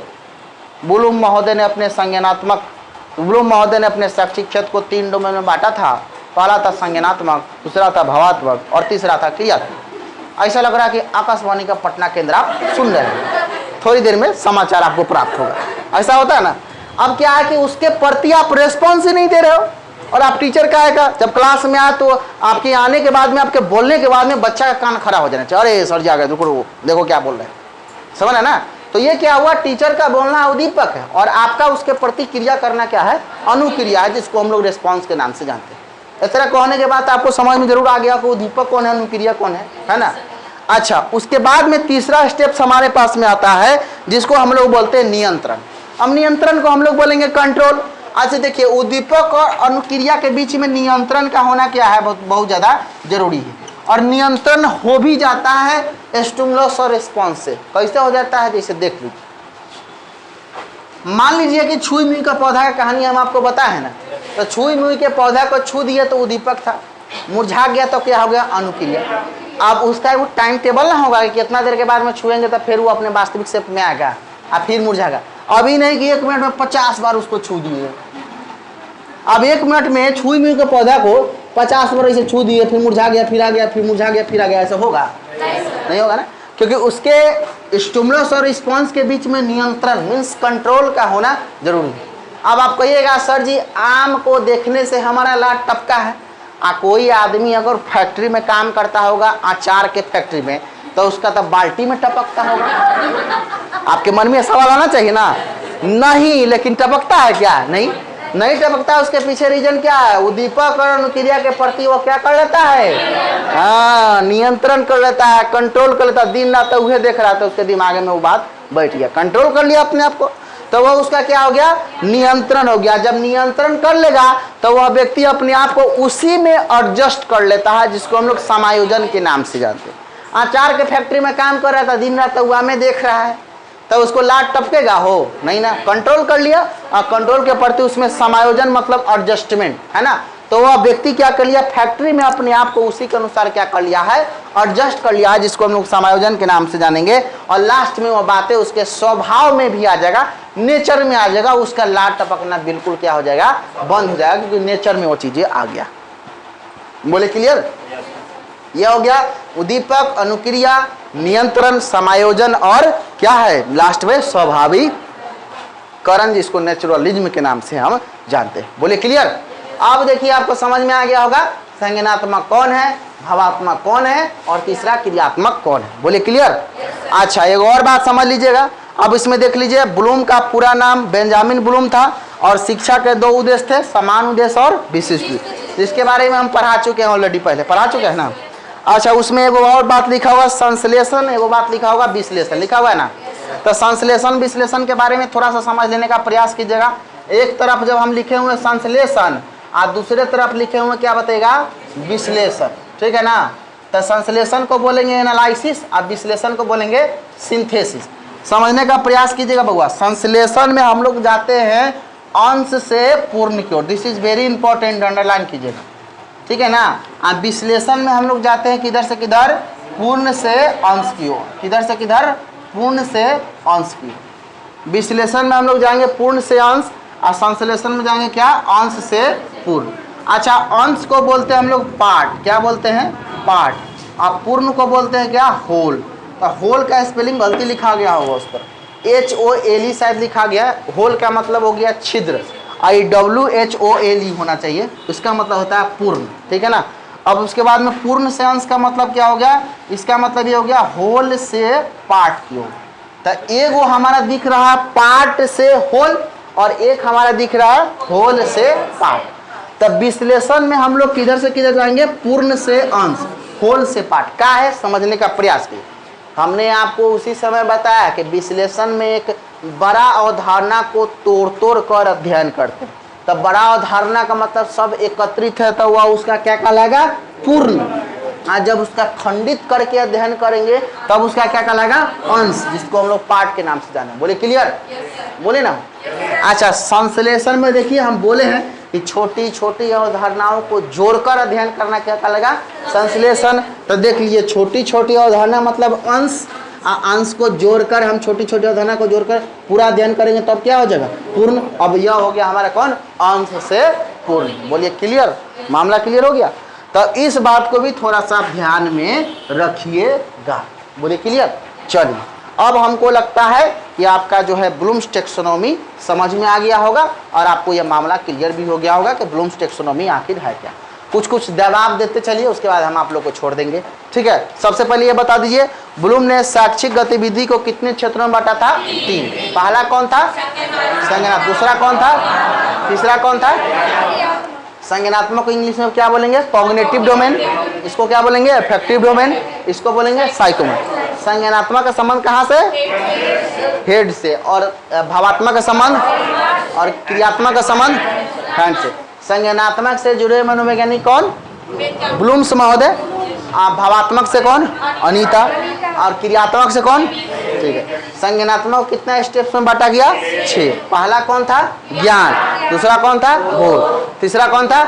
ब्लूम महोदय ने अपने संज्ञानात्मक, ब्लूम महोदय ने अपने शैक्षिक क्षेत्र को 3 डोमेन में बांटा था, पहला था संज्ञानात्मक, दूसरा था भावात्मक, और तीसरा था क्रियात्मक। ऐसा लग रहा है कि आकाशवाणी का पटना केंद्र आप सुन रहे हैं, थोड़ी देर में समाचार आपको प्राप्त होगा, ऐसा होता है ना। अब क्या है कि उसके प्रति आप रेस्पॉन्स ही नहीं दे रहे हो, और आप टीचर का आएगा जब क्लास में आए तो आपके आने के बाद में, आपके बोलने के बाद में बच्चा का कान खड़ा हो जाना चाहिए, अरे सर जी आ गए, रुको देखो क्या बोल रहे हैं, समझ है ना। तो ये क्या हुआ, टीचर का बोलना उद्दीपक है और आपका उसके प्रति क्रिया करना क्या है, अनुक्रिया है, जिसको हम लोग रिस्पॉन्स के नाम से जानते हैं। इस तरह कहने के बाद आपको समझ में जरूर आ गया कि उद्दीपक कौन है, अनुक्रिया कौन है ना। अच्छा, उसके बाद में तीसरा स्टेप्स हमारे पास में आता है जिसको हम लोग बोलते हैं नियंत्रण। अब नियंत्रण को हम लोग बोलेंगे कंट्रोल। अच्छा देखिए, उद्दीपक और अनुक्रिया के बीच में नियंत्रण का होना क्या है, बहुत ज़्यादा जरूरी है। और नियंत्रण हो भी जाता है स्टिमुलस और रिस्पॉन्स से। कैसे हो जाता है, जैसे देख लीजिए, मान लीजिए कि छुई मुई का पौधा का कहानी हम आपको बताए हैं ना। तो छुई मुई के पौधा को छू दिए तो उद्दीपक था, मुरझा गया तो क्या हो गया, अनुक्रिया। अब उसका वो टाइम टेबल ना होगा कि कितना देर के बाद में छुएंगे तो फिर वो अपने वास्तविक शेप में आएगा और फिर मुरझाएगा। अभी नहीं कि 1 मिनट में 50 बार उसको छू दिए। अब 1 मिनट में छुई मुई के पौधा को 50 बार ऐसे छू दिए, फिर मुरझा गया, फिर आ गया, फिर मुरझा गया, फिर आ गया, ऐसा होगा नहीं होगा ना, क्योंकि उसके स्टिमुलस और रिस्पॉन्स के बीच में नियंत्रण मीन्स कंट्रोल का होना जरूरी है। अब आप कहिएगा सर जी आम को देखने से हमारा लाट टपका है, कोई आदमी अगर फैक्ट्री में काम करता होगा, अचार के फैक्ट्री में, तो उसका तो बाल्टी में टपकता होगा। आपके मन में सवाल आना चाहिए ना, नहीं, लेकिन टपकता है क्या? नहीं, नहीं टपकता। उसके पीछे रीजन क्या है? उद्दीपक और अनुक्रिया के प्रति वो क्या कर लेता है? नियंत्रण कर लेता है, कंट्रोल कर लेता है। दिन रात उसे देख रहा था, उसके दिमाग में वो बात बैठ गया, कंट्रोल कर लिया अपने आप को, तो वह उसका क्या हो गया? नियंत्रण हो गया। जब नियंत्रण कर लेगा तो वह व्यक्ति अपने आप को उसी में एडजस्ट कर लेता है, जिसको हम लोग समायोजन के नाम से जानते हैं। अचार के फैक्ट्री में काम कर रहा था, दिन रात तउआ में देख रहा है, तो उसको लाट टपकेगा? हो नहीं ना, कंट्रोल कर लिया। और कंट्रोल के प्रति उसमें समायोजन मतलब एडजस्टमेंट है ना। तो वह व्यक्ति क्या कर लिया? फैक्ट्री में अपने आप को उसी के अनुसार क्या कर लिया है? एडजस्ट कर लिया है, जिसको हम लोग समायोजन के नाम से जानेंगे। और लास्ट में वह बातें उसके स्वभाव में भी आ जाएगा, नेचर में आ जाएगा। उसका लाट टपकना बिल्कुल क्या हो जाएगा? बंद हो जाएगा, क्योंकि नेचर में वो चीजें आ गया। बोले क्लियर? यह हो गया उद्दीपक, अनुक्रिया, नियंत्रण, समायोजन और क्या है लास्ट में? स्वाभाविकरण, जिसको नेचुरलिज्म के नाम से हम जानते हैं। बोले क्लियर? अब देखिए आपको समझ में आ गया होगा संज्ञानात्मक कौन है, भावात्मक कौन है और तीसरा क्रियात्मक कौन है। बोले क्लियर? अच्छा, एक और बात समझ लीजिएगा। अब इसमें देख लीजिए, ब्लूम का पूरा नाम बेंजामिन ब्लूम था और शिक्षा के दो उद्देश्य थे, समान उद्देश्य और विशिष्ट, जिसके बारे में हम पढ़ा चुके हैं, ऑलरेडी पहले पढ़ा चुके हैं ना। अच्छा, उसमें एगो और बात लिखा हुआ संश्लेषण, एगो बात लिखा होगा विश्लेषण, लिखा हुआ है ना। तो संश्लेषण विश्लेषण के बारे में थोड़ा सा समझ लेने का प्रयास कीजिएगा। एक तरफ जब हम लिखे हुए संश्लेषण और दूसरे तरफ लिखे हुए क्या बताएगा? विश्लेषण, ठीक है ना। तो संश्लेषण को बोलेंगे एनालिसिस और विश्लेषण को बोलेंगे सिंथेसिस। समझने का प्रयास कीजिएगा बउआ। संश्लेषण में हम लोग जाते हैं अंश से पूर्ण की ओर, this is very important, underline कीजिएगा, ठीक है ना। अब विश्लेषण में हम लोग जाते हैं किधर से किधर? पूर्ण से अंश की ओर। किधर से किधर? पूर्ण से अंश की ओर। विश्लेषण में हम लोग जाएंगे पूर्ण से अंश और संश्लेषण में जाएंगे क्या? अंश से पूर्ण। अच्छा, अंश को बोलते हैं हम लोग पार्ट, क्या बोलते हैं? पार्ट। और पूर्ण को बोलते हैं क्या? होल। तो होल का स्पेलिंग गलती लिखा गया होगा, उस पर HOLE शायद लिखा गया। होल का मतलब हो गया छिद्र, IWHOLE होना चाहिए, उसका मतलब होता है पूर्ण, ठीक है ना। अब उसके बाद में पूर्ण से अंश का मतलब क्या हो गया? इसका मतलब ये हो गया होल से पार्ट की ओर। तो एक वो हमारा दिख रहा है पार्ट से होल और एक हमारा दिख रहा है होल से पार्ट। तब विश्लेषण में हम लोग किधर से किधर जाएंगे? पूर्ण से अंश, होल से पार्ट। क्या है समझने का प्रयास कीजिए। हमने आपको उसी समय बताया कि विश्लेषण में एक बड़ा अवधारणा को तोड़ तोड़ कर अध्ययन करते हैं। तब बड़ा अवधारणा का मतलब सब एकत्रित है, तो वह उसका क्या कहलाएगा? पूर्ण। आज जब उसका खंडित करके अध्ययन करेंगे तब उसका क्या कहलाएगा? अंश, जिसको हम लोग पार्ट के नाम से जाने। बोले क्लियर? बोले ना। अच्छा, संश्लेषण में देखिए हम बोले हैं कि छोटी छोटी अवधारणाओं को जोड़कर अध्ययन करना क्या कहलाएगा? संश्लेषण। तो देख लीजिए, छोटी छोटी अवधारणा मतलब अंश, अंश को जोड़कर हम छोटी छोटी अवधारणा को जोड़कर पूरा अध्ययन करेंगे तब क्या हो जाएगा? पूर्ण। अब यह हो गया हमारा कौन? अंश से पूर्ण। बोलिए क्लियर? मामला क्लियर हो गया? तो इस बात को भी थोड़ा सा ध्यान में रखिएगा। बोलिए क्लियर? चलिए, अब हमको लगता है कि आपका जो है ब्लूम्स टैक्सोनॉमी समझ में आ गया होगा और आपको यह मामला क्लियर भी हो गया होगा कि ब्लूम्स टैक्सोनॉमी आखिर है क्या। कुछ कुछ जवाब देते चलिए, उसके बाद हम आप लोग को छोड़ देंगे, ठीक है। सबसे पहले ये बता दीजिए, ब्लूम ने शैक्षिक गतिविधि को कितने क्षेत्रों में बांटा था? 3। पहला कौन था? संज्ञानात्मक। दूसरा कौन था? तीसरा कौन था? संज्ञानात्मक को इंग्लिश में क्या बोलेंगे? Cognitive domain. इसको क्या बोलेंगे? Affective domain. इसको बोलेंगे साइकोमोटर। संज्ञानात्मक का संबंध कहाँ से? हेड से। और भावात्मक का संबंध और क्रियात्मक का संबंध हैंड से। संज्ञानात्मक से जुड़े मनोवैज्ञानिक कौन? ब्लूम्स महोदय। भावात्मक से कौन? अनीता। और क्रियात्मक से कौन? ठीक है। संज्ञानात्मक कितना स्टेप्स में बांटा गया? 6। पहला कौन था? ज्ञान। दूसरा कौन था? बोध। तीसरा कौन था?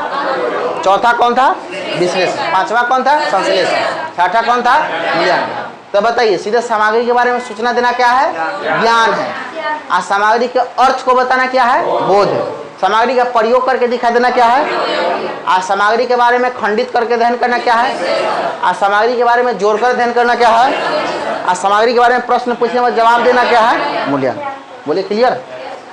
चौथा कौन था? विश्लेषण। पांचवा कौन था? संश्लेषण। छठा कौन था? मूल्यांकन। तो बताइए, सीधे सामग्री के बारे में सूचना देना क्या है? ज्ञान है। और सामग्री के अर्थ को बताना क्या है? बोध है। सामग्री का प्रयोग करके दिखा देना क्या है? और सामग्री के बारे में खंडित करके अध्ययन करना क्या है? और सामग्री के बारे में जोड़कर अध्ययन करना क्या है? और सामग्री के बारे में प्रश्न पूछने में जवाब देना क्या है? मूल्यांकन। बोले क्लियर?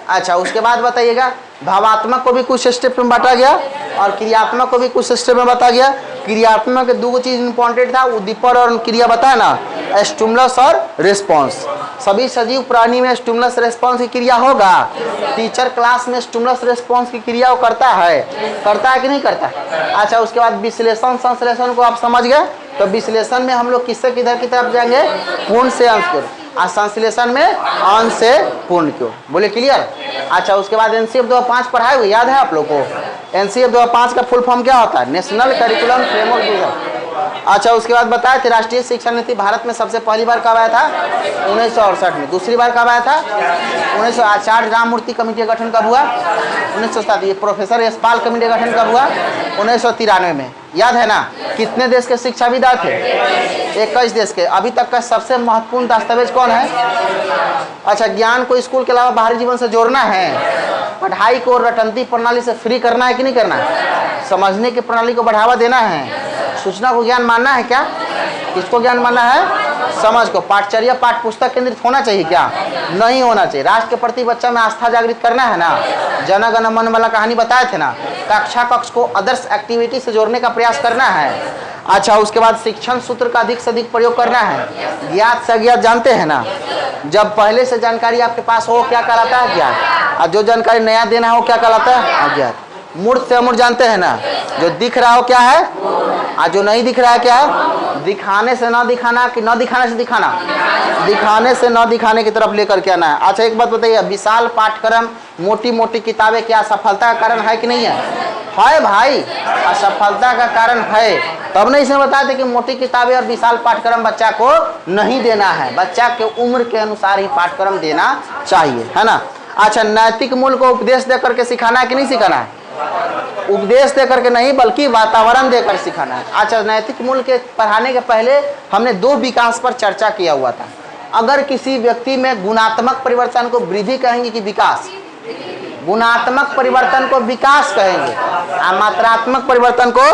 अच्छा, उसके बाद बताइएगा भावात्मक को भी कुछ स्टेप में बांटा गया और क्रियात्मक को भी कुछ स्टेप में बताया गया। क्रियात्मक के दो चीज इंपॉर्टेंट था, उद्दीपक और क्रिया बताया ना, स्टिमुलस और रिस्पॉन्स। सभी सजीव प्राणी में स्टिमुलस रिस्पॉन्स की क्रिया होगा। टीचर क्लास में स्टिमुलस रिस्पॉन्स की क्रिया वो करता है कि नहीं करता? अच्छा, उसके बाद विश्लेषण संश्लेषण को आप समझ गए। तो विश्लेषण में हम लोग किससे किधर की तरफ जाएंगे? पूर्ण से अंश की ओर। और संश्लेषण में अंश से पूर्ण की ओर। बोले क्लियर? अच्छा, उसके बाद एनसीएफ 2005 पढ़ाए हुए याद है आप लोग को? एनसीएफ 2005 का फुल फॉर्म क्या होता है? National curriculum framework. अच्छा, उसके बाद बताए थे राष्ट्रीय शिक्षा नीति भारत में सबसे पहली बार कब आया था? 1968 में। दूसरी बार कब आया था? 1900। आचार्य राममूर्ति कमेटी का गठन कब हुआ? 1907। प्रोफेसर यशपाल कमेटी का गठन कब हुआ? 1993 में। याद है ना? कितने देश के शिक्षाविद थे? 21 देश के। अभी तक का सबसे महत्वपूर्ण दस्तावेज कौन है? अच्छा, ज्ञान को स्कूल के अलावा बाहरी जीवन से जोड़ना है। पढ़ाई को रटंती प्रणाली से फ्री करना है कि नहीं करना है? समझने की प्रणाली को बढ़ावा देना है। सूचना को ज्ञान मानना है क्या? किसको ज्ञान मानना है? समझ को। पाठचर्या पाठ पुस्तक केंद्रित होना चाहिए क्या? नहीं होना चाहिए। राष्ट्र के प्रति बच्चा में आस्था जागृत करना है ना। जन गण मन वाला कहानी बताए थे ना। कक्षा कक्ष को आदर्श एक्टिविटी से जोड़ने का प्रयास करना है। अच्छा, उसके बाद शिक्षण सूत्र का अधिक से अधिक प्रयोग करना है। ज्ञात से अज्ञात जानते हैं ना? जब पहले से जानकारी आपके पास हो क्या कहलाता है? ज्ञात। और जो जानकारी नया देना हो क्या कहलाता है? अज्ञात। मूर्त से अमूर्त जानते हैं ना? जो दिख रहा हो क्या है और जो नहीं दिख रहा है क्या है? दिखाने से न दिखाना कि न दिखाने से दिखाना? दिखाने से न दिखाने की तरफ लेकर के आना है। अच्छा, एक बात बताइए, विशाल पाठ्यक्रम मोटी मोटी किताबें क्या सफलता का कारण है कि नहीं है? है भाई, असफलता का कारण है। तब नहीं इसमें बताए थे कि मोटी किताबें और विशाल पाठ्यक्रम बच्चा को नहीं देना है। बच्चा के उम्र के अनुसार ही पाठ्यक्रम देना चाहिए, है ना। अच्छा, नैतिक मूल्य को उपदेश दे करके सिखाना है कि नहीं सिखाना है? उपदेश दे करके नहीं बल्कि वातावरण देकर सिखाना है। अच्छा, नैतिक मूल्य के पढ़ाने के पहले हमने 2 विकास पर चर्चा किया हुआ था। अगर किसी व्यक्ति में गुणात्मक परिवर्तन को वृद्धि कहेंगे कि विकास? गुणात्मक परिवर्तन को विकास कहेंगे और मात्रात्मक परिवर्तन को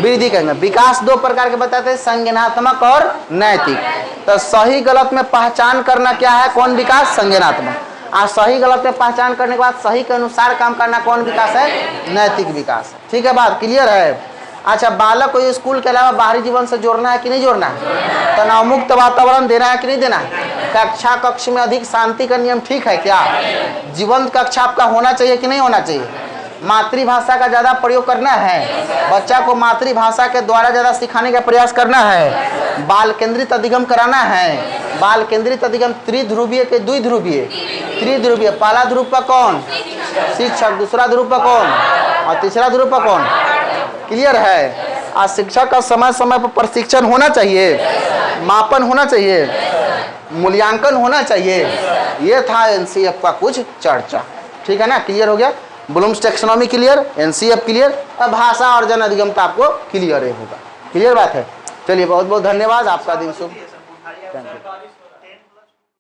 वृद्धि कहेंगे। विकास 2 प्रकार के बताते हैं, संज्ञानात्मक और नैतिक। तो सही गलत में पहचान करना क्या है? कौन विकास? संज्ञानात्मक। और सही गलत में पहचान करने के बाद सही के अनुसार काम करना कौन विकास है? नैतिक विकास। ठीक है, बात क्लियर है? अच्छा, बालक को स्कूल के अलावा बाहरी जीवन से जोड़ना है कि नहीं जोड़ना है? तनाव मुक्त वातावरण देना है कि नहीं देना है? कक्षा कक्ष में अधिक शांति का नियम ठीक है क्या? जीवंत कक्षा आपका होना चाहिए कि नहीं होना चाहिए? मातृभाषा का ज़्यादा प्रयोग करना है। बच्चा को मातृभाषा के द्वारा ज़्यादा सिखाने का प्रयास करना है। बाल केंद्रित अधिगम कराना है। बाल केंद्रित अधिगम त्रिध्रुवीय के द्विध्रुवीय? त्रिध्रुवीय। पहला ध्रुव पर कौन? शिक्षक। दूसरा ध्रुव पर कौन? और तीसरा ध्रुव पर कौन? क्लियर है? आज शिक्षक का समय समय पर प्रशिक्षण होना चाहिए, मापन होना चाहिए, मूल्यांकन होना चाहिए। ये था एनसीएफ का कुछ चर्चा। ठीक है ना? क्लियर हो गया? Bloom's taxonomy clear, NCF clear, अब भाषा और जन अधिगमता आपको क्लियर होगा। क्लियर बात है? चलिए, बहुत बहुत धन्यवाद। आपका दिन शुभ। Thank you.